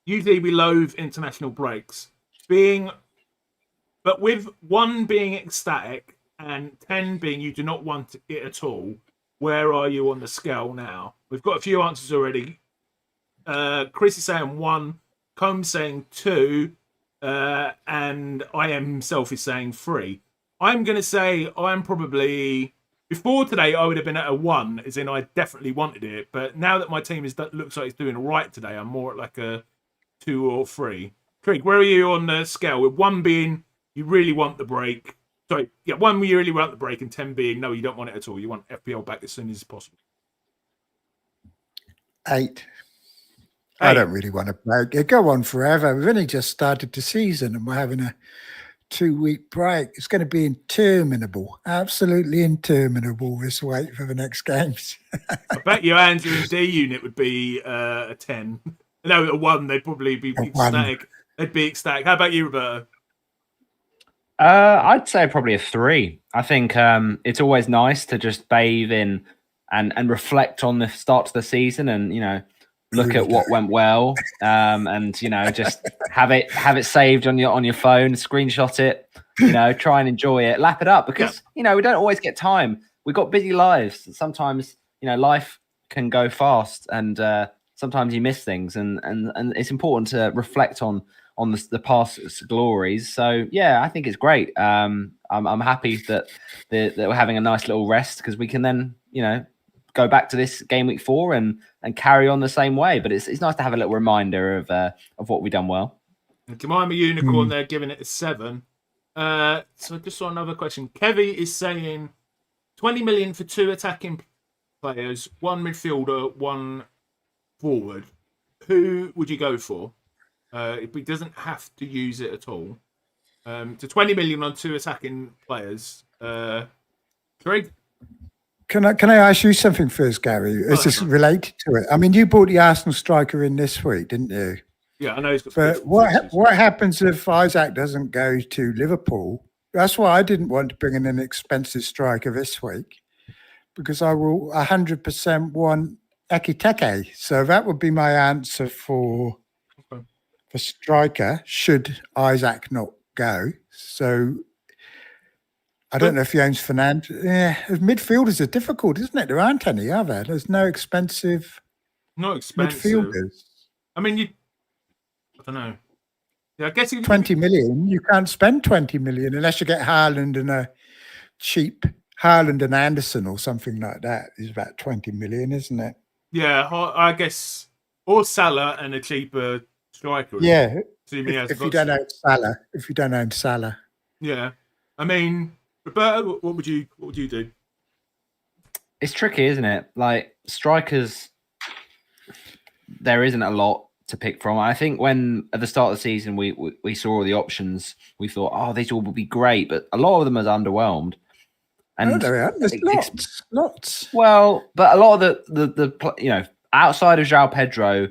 [SPEAKER 1] Usually we loathe international breaks, but with 1 being ecstatic and 10 being you do not want it at all. Where are you on the scale now? We've got a few answers already. Chris is saying 1, Combs saying 2, and I Am himself is saying 3. I'm going to say I'm probably... Before today, I would have been at a 1, as in I definitely wanted it. But now that my team looks like it's doing all right today, I'm more at like a 2 or 3. Trig, where are you on the scale? With 1 being you really want the break. 1 you really want the break, and 10 being no, you don't want it at all. You want FPL back as soon as possible.
[SPEAKER 3] 8. I don't really want to break. It go on forever. We've only just started the season and we're having a 2-week break. It's going to be interminable. Absolutely interminable, this wait for the next games.
[SPEAKER 1] I bet your Andrew and D unit would be a 10. No, a 1. They'd probably be ecstatic. They'd be ecstatic. How about you, Roberto?
[SPEAKER 2] I'd say probably a 3. I think it's always nice to just bathe in and reflect on the start of the season and, look at what went well, and just have it saved on your phone, screenshot it, try and enjoy it, lap it up because we don't always get time. We've got busy lives. Sometimes life can go fast, and sometimes you miss things, and it's important to reflect on the past glories. So yeah, I think it's great. I'm happy that we're having a nice little rest, because we can then go back to this game week 4 and carry on the same way. But it's nice to have a little reminder of what we've done well.
[SPEAKER 1] Jemima Unicorn there giving it a 7. So just saw another question. Kevy is saying 20 million for 2 attacking players, 1 midfielder, 1 forward. Who would you go for? If he doesn't have to use it at all. To 20 million on 2 attacking players. Trig?
[SPEAKER 3] Can I ask you something first, Gary? Is this related to it? I mean, you brought the Arsenal striker in this week, didn't you?
[SPEAKER 1] Yeah, I know he's got.
[SPEAKER 3] But what happens if Isaac doesn't go to Liverpool? That's why I didn't want to bring in an expensive striker this week, because I will 100% want Ekiteke. So that would be my answer for striker, should Isaac not go. So I don't know if he owns Fernando. Yeah, midfielders are difficult, isn't it? There aren't any, are there? There's no expensive midfielders.
[SPEAKER 1] I mean, I don't know. Yeah, I guess
[SPEAKER 3] 20 million. You can't spend 20 million unless you get Haaland and a cheap Haaland and Anderson or something like that. Is about 20 million, isn't it?
[SPEAKER 1] Yeah, I guess, or Salah and a cheaper striker.
[SPEAKER 3] Yeah, if you don't own Salah.
[SPEAKER 1] Yeah, I mean, Roberto, what would you do?
[SPEAKER 2] It's tricky, isn't it? Like, strikers, there isn't a lot to pick from. I think when at the start of the season we saw all the options, we thought, oh, these all would be great, but a lot of them are underwhelmed. And
[SPEAKER 3] there's lots.
[SPEAKER 2] Well, but a lot of the outside of João Pedro,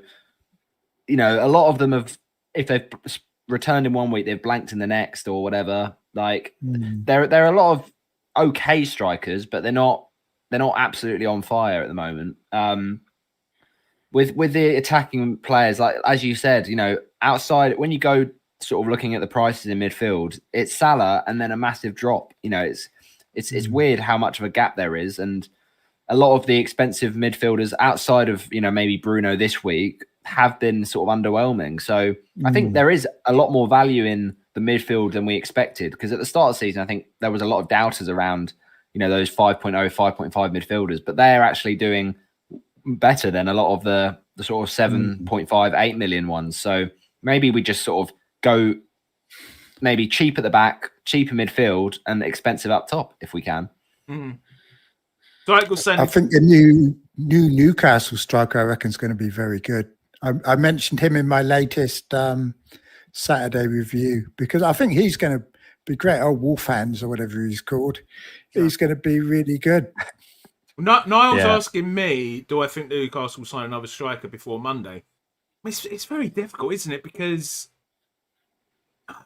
[SPEAKER 2] a lot of them have, if they've returned in one week, they've blanked in the next or whatever. Like there are a lot of okay strikers, but they're not absolutely on fire at the moment. With the attacking players, like as you said, outside, when you go sort of looking at the prices in midfield, it's Salah and then a massive drop. It's weird how much of a gap there is, and a lot of the expensive midfielders outside of maybe Bruno this week have been sort of underwhelming. So I think there is a lot more value in the midfield than we expected, because at the start of the season I think there was a lot of doubters around those 5.0, 5.5 midfielders, but they're actually doing better than a lot of the sort of 7.5, 8 million ones. So maybe we just sort of go maybe cheap at the back, cheaper midfield, and expensive up top if we can.
[SPEAKER 1] So I
[SPEAKER 3] think the new Newcastle striker, I reckon, is going to be very good. I mentioned him in my latest Saturday review, because I think he's going to be great. Wolfhands or whatever he's called. He's going to be really good.
[SPEAKER 1] Niall's asking me, do I think Newcastle will sign another striker before Monday? It's very difficult, isn't it? Because,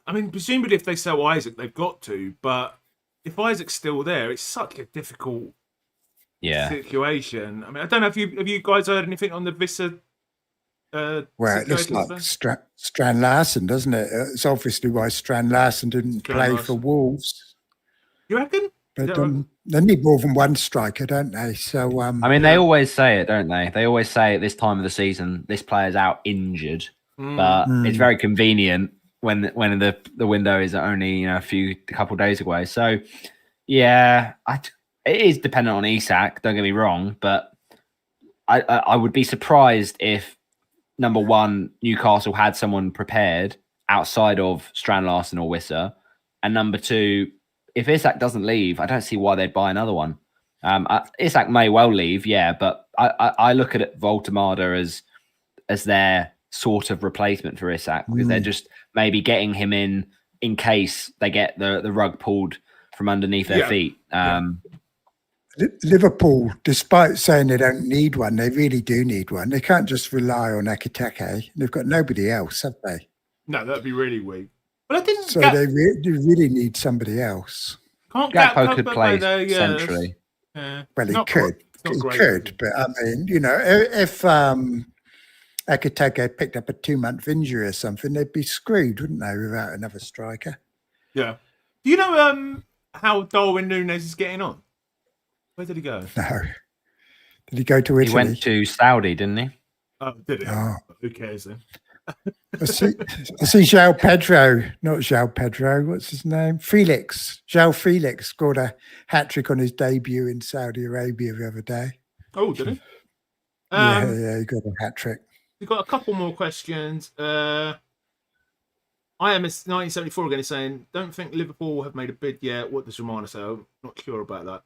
[SPEAKER 1] I mean, presumably if they sell Isaac, they've got to. But if Isaac's still there, it's such a difficult situation. I mean, I don't know if you guys heard anything on the Vissa.
[SPEAKER 3] Well, it looks like Strand Larsen, doesn't it? It's obviously why Strand Larsen didn't play for Wolves.
[SPEAKER 1] You reckon?
[SPEAKER 3] But they need more than one striker, don't they? So
[SPEAKER 2] I mean, they always say it, don't they? They always say at this time of the season, this player's out injured, but it's very convenient when the window is only a couple days away. So yeah, it is dependent on Isak. Don't get me wrong, but I would be surprised if, number one, Newcastle had someone prepared outside of Strand Larsen or Wissa, and number two, if Isak doesn't leave, I don't see why they'd buy another one. Isak may well leave, but I look at it, Voltemada as their sort of replacement for Isak, because they're just maybe getting him in case they get the rug pulled from underneath their feet.
[SPEAKER 3] Liverpool, despite saying they don't need one, they really do need one. They can't just rely on Ekiteke. They've got nobody else, have they?
[SPEAKER 1] No, that'd be really weak. But I didn't.
[SPEAKER 3] So they really need somebody else.
[SPEAKER 2] Gakpo could play centrally.
[SPEAKER 3] Well, he could. He could, but I mean, if Ekiteke picked up a 2-month injury or something, they'd be screwed, wouldn't they, without another striker?
[SPEAKER 1] Yeah. Do you know how Darwin Núñez is getting on? Where did he go?
[SPEAKER 3] No. Did he go to Italy?
[SPEAKER 2] He went to Saudi, didn't he?
[SPEAKER 1] Oh, did he? Oh. Who cares then?
[SPEAKER 3] I see João Pedro, not João Pedro. What's his name? João Felix scored a hat-trick on his debut in Saudi Arabia the other day.
[SPEAKER 1] Oh, did he?
[SPEAKER 3] Yeah, he got a hat-trick.
[SPEAKER 1] We've got a couple more questions. I am 1974 again is saying, don't think Liverpool have made a bid yet. What does Romano say? I'm not sure about that.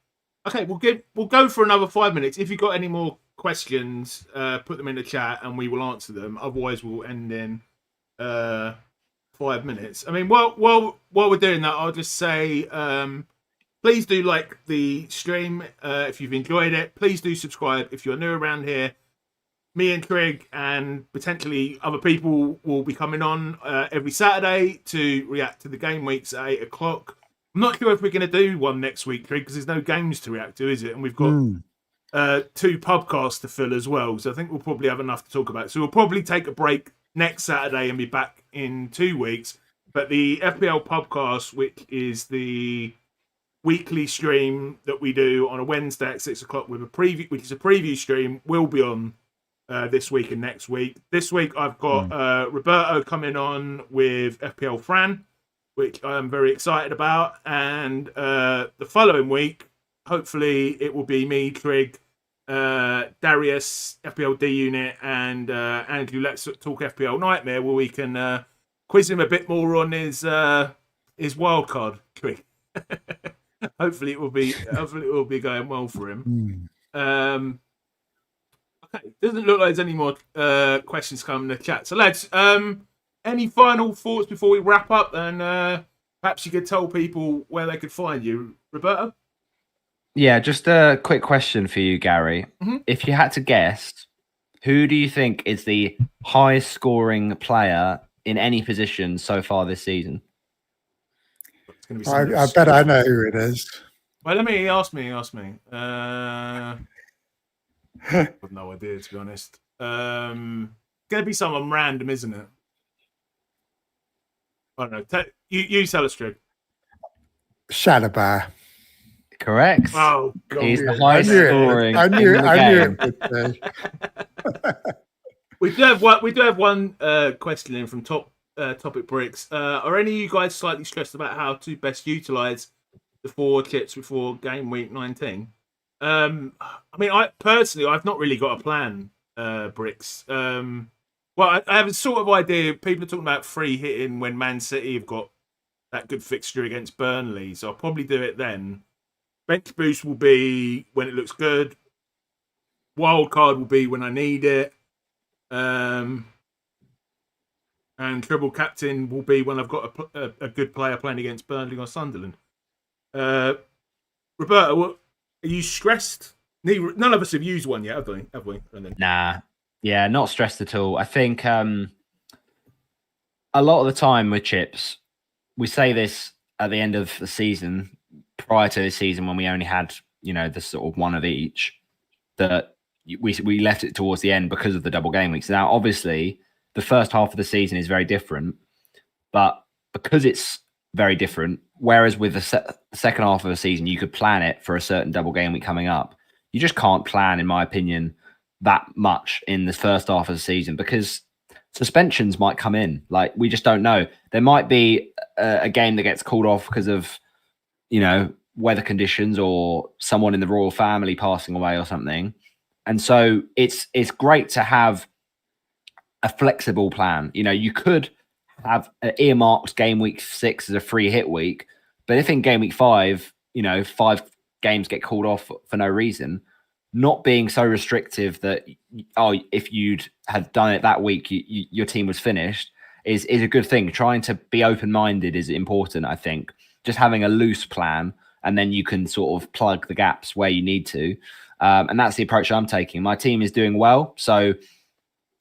[SPEAKER 1] Okay, we'll go for another 5 minutes. If you've got any more questions, put them in the chat and we will answer them. Otherwise, we'll end in 5 minutes. I mean, while we're doing that, I'll just say, please do like the stream if you've enjoyed it. Please do subscribe if you're new around here. Me and Trig and potentially other people will be coming on every Saturday to react to the game weeks at 8 o'clock. I'm not sure if we're going to do one next week, Trig, because there's no games to react to, is it? And we've got 2 PubCasts to fill as well. So I think we'll probably have enough to talk about. So we'll probably take a break next Saturday and be back in 2 weeks. But the FPL PubCast, which is the weekly stream that we do on a Wednesday at 6 o'clock with a preview, which is a preview stream, will be on this week and next week. This week I've got Roberto coming on with FPL Fran, which I am very excited about. And the following week, hopefully it will be me, Trig, Darius, FPL D Unit, and Andrew Let's Talk FPL Nightmare, where we can quiz him a bit more on his wildcard, Trig. Hopefully it will be going well for him. Okay, doesn't look like there's any more questions coming in the chat. So lads, any final thoughts before we wrap up? And perhaps you could tell people where they could find you, Roberto.
[SPEAKER 2] Yeah, just a quick question for you, Gary. Mm-hmm. If you had to guess, who do you think is the highest scoring player in any position so far this season?
[SPEAKER 3] I bet I know who it is.
[SPEAKER 1] Well, ask me. I've no idea, to be honest. Going to be someone random, isn't it? I don't know. You tell us, Trig.
[SPEAKER 3] Shalabar.
[SPEAKER 2] Correct.
[SPEAKER 1] Oh, God.
[SPEAKER 2] He's the highest scoring.
[SPEAKER 3] I knew it.
[SPEAKER 1] We do have one question in from Topic Bricks. Are any of you guys slightly stressed about how to best utilise the 4 kits before game week 19? I mean, I've not really got a plan, Bricks. Well, I have a sort of idea. People are talking about free hitting when Man City have got that good fixture against Burnley, so I'll probably do it then. Bench boost will be when it looks good. Wildcard will be when I need it. And triple captain will be when I've got a good player playing against Burnley or Sunderland. Roberto, are you stressed? None of us have used one yet, have we?
[SPEAKER 2] Nah. Yeah, not stressed at all. I think a lot of the time with chips, we say this at the end of the season, prior to the season when we only had, the sort of one of each, that we left it towards the end because of the double game weeks. Now, obviously, the first half of the season is very different, but because it's very different, whereas with the second half of the season, you could plan it for a certain double game week coming up, you just can't plan, in my opinion, that much in the first half of the season because suspensions might come in. Like, we just don't know. There might be a game that gets called off because of, weather conditions or someone in the royal family passing away or something. And so it's great to have a flexible plan. You could have an earmarked game week 6 as a free hit week, but if in game week 5, 5 games get called off for no reason, not being so restrictive that, if you'd had done it that week, your team was finished is a good thing. Trying to be open-minded is important, I think. Just having a loose plan, and then you can sort of plug the gaps where you need to. And that's the approach I'm taking. My team is doing well, so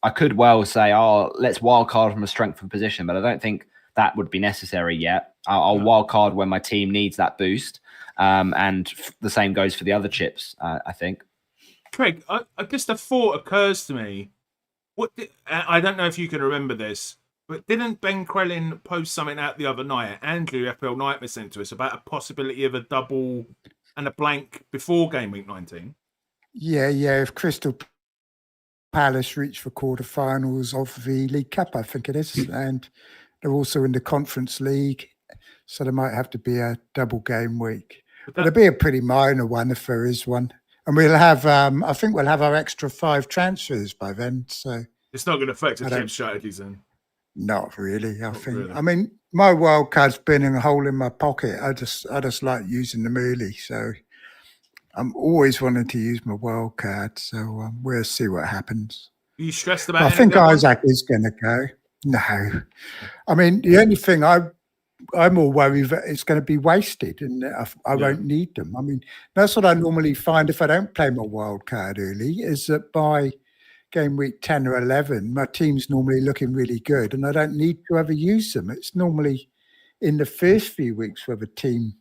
[SPEAKER 2] I could well say, let's wildcard from a strength of position, but I don't think that would be necessary yet. I'll wildcard when my team needs that boost. And the same goes for the other chips, I think.
[SPEAKER 1] Craig, I guess the thought occurs to me. I don't know if you can remember this, but didn't Ben Crellin post something out the other night? Andrew FPL Nightmare sent to us about a possibility of a double and a blank before game week 19.
[SPEAKER 3] Yeah. If Crystal Palace reach the quarterfinals of the League Cup, I think it is, and they're also in the Conference League, so there might have to be a double game week. But it'll be a pretty minor one if there is one, and we'll have. I think we'll have our extra 5 transfers by then. So
[SPEAKER 1] it's not going to affect the team strategies then.
[SPEAKER 3] Not really. I think. Really. I mean, my wildcard's burning a hole in my pocket. I just like using them early, so I'm always wanting to use my wildcard. So we'll see what happens.
[SPEAKER 1] Are you stressed about?
[SPEAKER 3] I think Isaac is going to go. No, I mean the only thing I'm more worried that it's going to be wasted and I won't need them. I mean that's what I normally find if I don't play my wildcard early is that by game week 10 or 11, my team's normally looking really good and I don't need to ever use them. It's normally in the first few weeks where the team,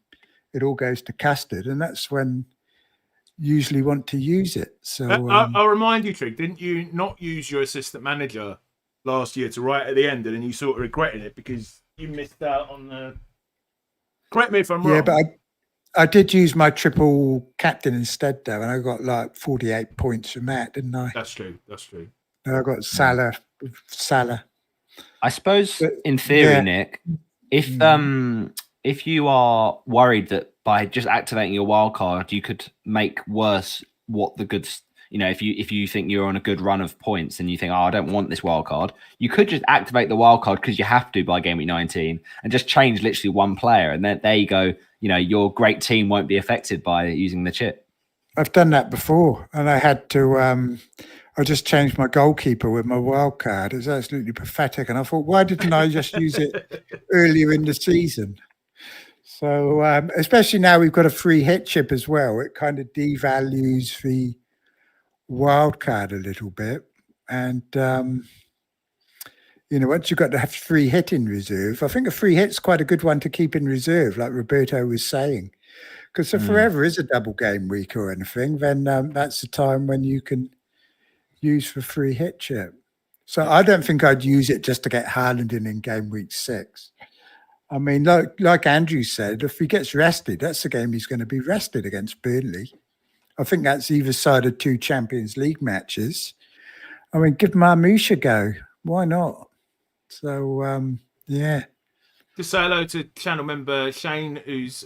[SPEAKER 3] it all goes to custard, and that's when you usually want to use it. So
[SPEAKER 1] I'll remind you, Trig, didn't you not use your assistant manager last year to right at the end, and then you sort of regretted it because you missed out on the... Correct me if I'm wrong.
[SPEAKER 3] Yeah, but I did use my triple captain instead, though, and I got like 48 points from that, didn't I?
[SPEAKER 1] That's true.
[SPEAKER 3] And I got Salah.
[SPEAKER 2] I suppose, in theory, Nick, if you are worried that by just activating your wild card, you could make worse what the good... if you think you're on a good run of points and you think, I don't want this wild card, you could just activate the wild card because you have to by game week 19 and just change literally one player. And then there you go. Your great team won't be affected by using the chip.
[SPEAKER 3] I've done that before and I had to, I just changed my goalkeeper with my wild card. It's absolutely pathetic. And I thought, why didn't I just use it earlier in the season? So, especially now we've got a free hit chip as well. It kind of devalues the wildcard a little bit, and once you've got to have free hit in reserve, I think a free hit's quite a good one to keep in reserve, like Roberto was saying, because if forever is a double game week or anything, then that's the time when you can use the free hit chip. So I don't think I'd use it just to get Haaland in game week 6. I mean, like Andrew said, if he gets rested, that's the game he's going to be rested against Burnley. I think that's either side of 2 Champions League matches. I mean, give Marmoush a go. Why not? So,
[SPEAKER 1] Just say hello to channel member Shane, who's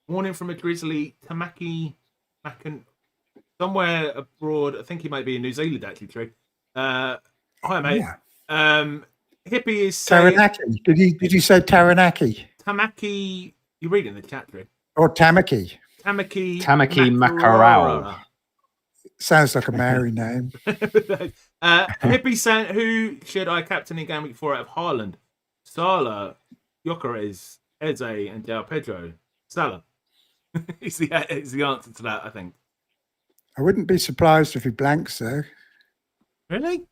[SPEAKER 1] warning from a grizzly Tamaki somewhere abroad. I think he might be in New Zealand, actually, Trey. Hi, mate. Yeah. Hippie is saying...
[SPEAKER 3] Taranaki. Did you say Taranaki?
[SPEAKER 1] Tamaki. You're reading the chat, Trey.
[SPEAKER 3] Or Tamaki.
[SPEAKER 1] Tamaki
[SPEAKER 2] Makarao.
[SPEAKER 3] Sounds like a Maori name.
[SPEAKER 1] Hippie saying, who should I captain in game week 4 out of Haaland? Salah, Gyökeres, Eze, and João Pedro. Salah. is the answer to that, I think.
[SPEAKER 3] I wouldn't be surprised if he blanks, though.
[SPEAKER 1] Really?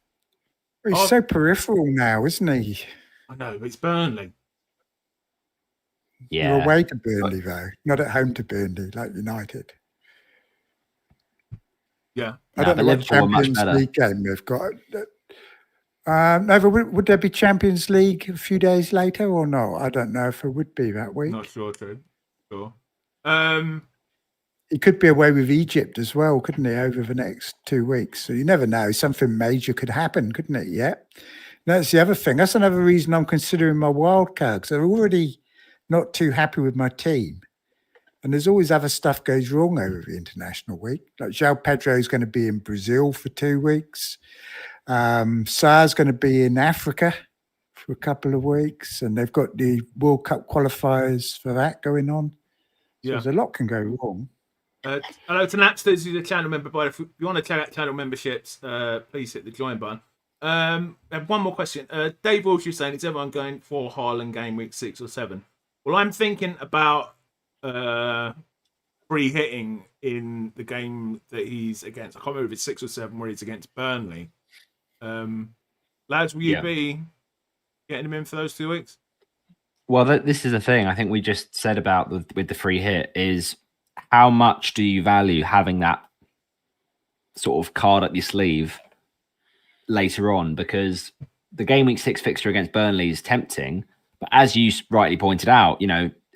[SPEAKER 3] He's so peripheral now, isn't he?
[SPEAKER 1] I know, but it's Burnley.
[SPEAKER 3] Yeah. You're away to Burnley, though. Not at home to Burnley, like United.
[SPEAKER 1] Yeah.
[SPEAKER 3] I don't know what Champions League game they've got. Would there be Champions League a few days later or not? I don't know if it would be that week.
[SPEAKER 1] Not sure, too. Sure.
[SPEAKER 3] He could be away with Egypt as well, couldn't he, over the next 2 weeks? So you never know. Something major could happen, couldn't it? Yeah. That's the other thing. That's another reason I'm considering my wild card, because I'm already not too happy with my team. And there's always other stuff goes wrong over the international week. Like João Pedro is going to be in Brazil for 2 weeks. Sar's going to be in Africa for a couple of weeks. And they've got the World Cup qualifiers for that going on. So there's a lot can go wrong.
[SPEAKER 1] Hello to Napsters, who's a channel member. But if you want to check out channel memberships, please hit the join button. I have one more question. Dave Walsh is saying, is everyone going for Haaland game week 6 or 7? Well, I'm thinking about free hitting in the game that he's against. I can't remember if it's 6 or 7 where he's against Burnley. Lads, will you be getting him in for those 2 weeks?
[SPEAKER 2] Well, this is the thing I think we just said about with the free hit is how much do you value having that sort of card up your sleeve later on? Because the game week 6 fixture against Burnley is tempting, but as you rightly pointed out,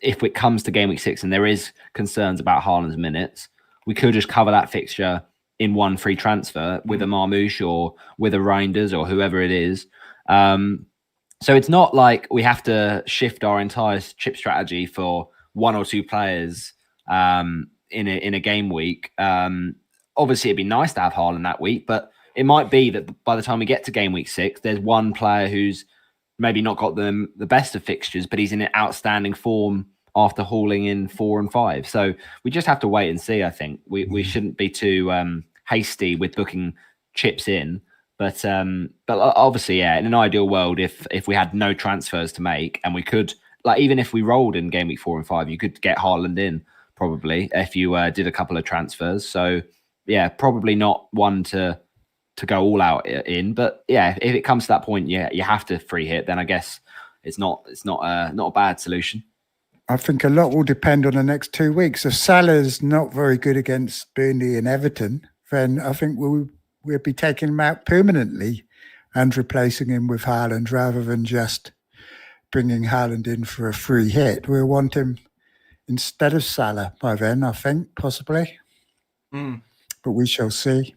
[SPEAKER 2] if it comes to game week 6 and there is concerns about Haaland's minutes, we could just cover that fixture, in one free transfer with a Marmoush or with a Reinders or whoever it is. So it's not like we have to shift our entire chip strategy for one or two players in a game week. Obviously, it'd be nice to have Haaland that week, but it might be that by the time we get to game week 6, there's one player who's maybe not got the best of fixtures, but he's in an outstanding form after hauling in 4 and 5. So we just have to wait and see. I think we shouldn't be too hasty with booking chips in. But obviously, yeah, in an ideal world, if we had no transfers to make and we could, like, even if we rolled in game week 4 and 5, you could get Haaland in probably if you did a couple of transfers. So yeah, probably not one to go all out in. But yeah, if it comes to that point, yeah, you have to free hit. Then I guess it's not a bad solution.
[SPEAKER 3] I think a lot will depend on the next 2 weeks. If Salah's not very good against Burnley and Everton, then I think we'll be taking him out permanently and replacing him with Haaland rather than just bringing Haaland in for a free hit. We'll want him instead of Salah by then, I think, possibly. But we shall see.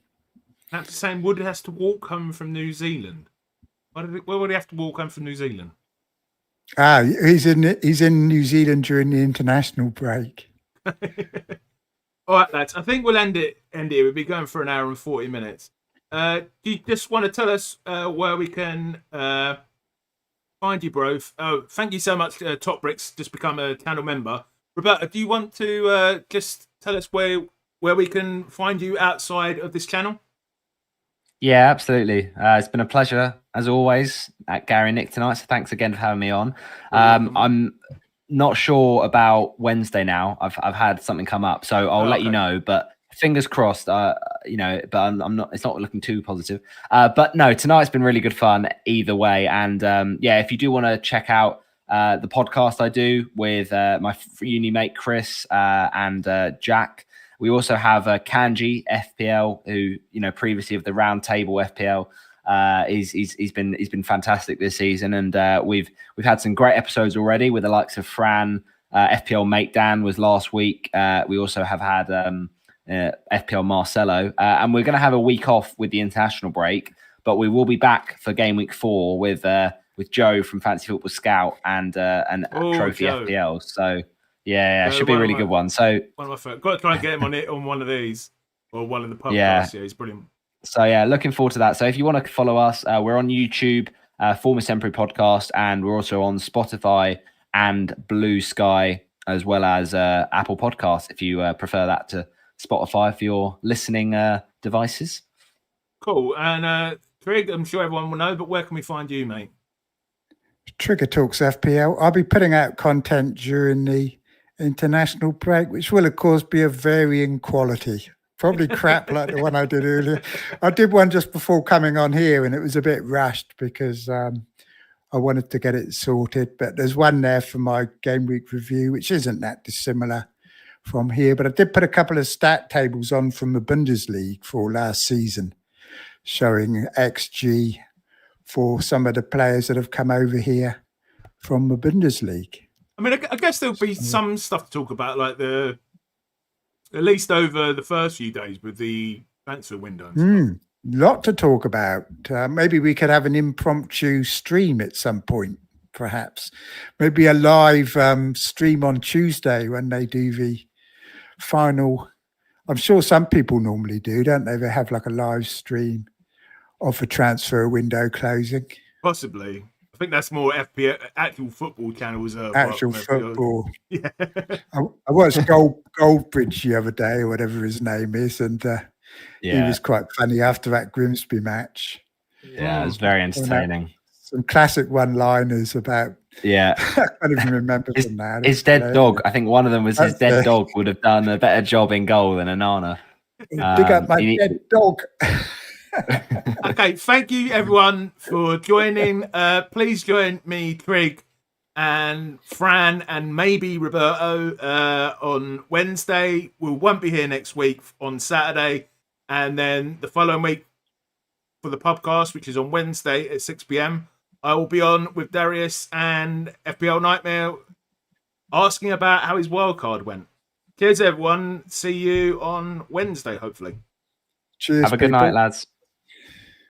[SPEAKER 1] That's the same. Wood has to walk home from New Zealand. Where would he have to walk home from New Zealand?
[SPEAKER 3] He's in New Zealand during the international break.
[SPEAKER 1] All right, lads. I think we'll end it here. We'll be going for an hour and 40 minutes. Do you just want to tell us where we can find you, bro? Oh, thank you so much, Top Bricks. Just become a channel member. Roberto, do you want to just tell us where we can find you outside of this channel?
[SPEAKER 2] Yeah, absolutely. It's been a pleasure, as always, at Gary Nick tonight. So thanks again for having me on. I'm not sure about Wednesday now. I've had something come up, so I'll let you know. But fingers crossed, but I'm not. It's not looking too positive. But no, tonight's been really good fun either way. And yeah, if you do want to check out the podcast I do with my uni mate Chris and Jack. We also have Kanji FPL, who previously of the Round Table FPL. He's been fantastic this season, and we've had some great episodes already with the likes of Fran. FPL Mate Dan was last week. We also have had FPL Marcelo, and we're going to have a week off with the international break, but we will be back for game week 4 with Joe from Fantasy Football Scout and Trophy Joe. FPL. So. Yeah, should be a really good one. So
[SPEAKER 1] one of my favorite. Got to try and get him on one of these or one of the podcasts. Yeah, he's brilliant.
[SPEAKER 2] So yeah, looking forward to that. So if you want to follow us, we're on YouTube, Former Sempre Podcast, and we're also on Spotify and Blue Sky, as well as Apple Podcasts, if you prefer that to Spotify for your listening devices.
[SPEAKER 1] Cool. And Trig, I'm sure everyone will know, but where can we find you, mate?
[SPEAKER 3] Trigger Talks FPL. I'll be putting out content during the international break, which will of course be of varying quality, probably crap like the one I did earlier. I did one just before coming on here and it was a bit rushed because I wanted to get it sorted, but there's one there for my game week review which isn't that dissimilar from here, but I did put a couple of stat tables on from the Bundesliga for last season showing XG for some of the players that have come over here from the Bundesliga.
[SPEAKER 1] I mean, I guess there'll be some stuff to talk about, like at least over the first few days with the transfer window.
[SPEAKER 3] Lot to talk about. Maybe we could have an impromptu stream at some point, perhaps. Maybe a live stream on Tuesday when they do the final. I'm sure some people normally do, don't they? They have like a live stream of a transfer window closing.
[SPEAKER 1] Possibly. I think that's more FPL, actual football channels.
[SPEAKER 3] Actual football. Yeah. I watched Goldbridge the other day, or whatever his name is, and he was quite funny after that Grimsby match.
[SPEAKER 2] Yeah, it was very entertaining.
[SPEAKER 3] Some classic one-liners about.
[SPEAKER 2] Yeah,
[SPEAKER 3] I can't even remember from now.
[SPEAKER 2] His dead dog. I think one of them was his dead dog would have done a better job in goal than Anana.
[SPEAKER 3] Dig up my dead dog.
[SPEAKER 1] Okay, thank you everyone for joining. Please join me, Trig, and Fran, and maybe Roberto on Wednesday. We won't be here next week on Saturday, and then the following week for the podcast, which is on Wednesday at 6 p.m. I will be on with Darius and FPL Nightmare asking about how his wildcard went. Cheers, everyone. See you on Wednesday, hopefully.
[SPEAKER 3] Cheers.
[SPEAKER 2] Have a good night, lads.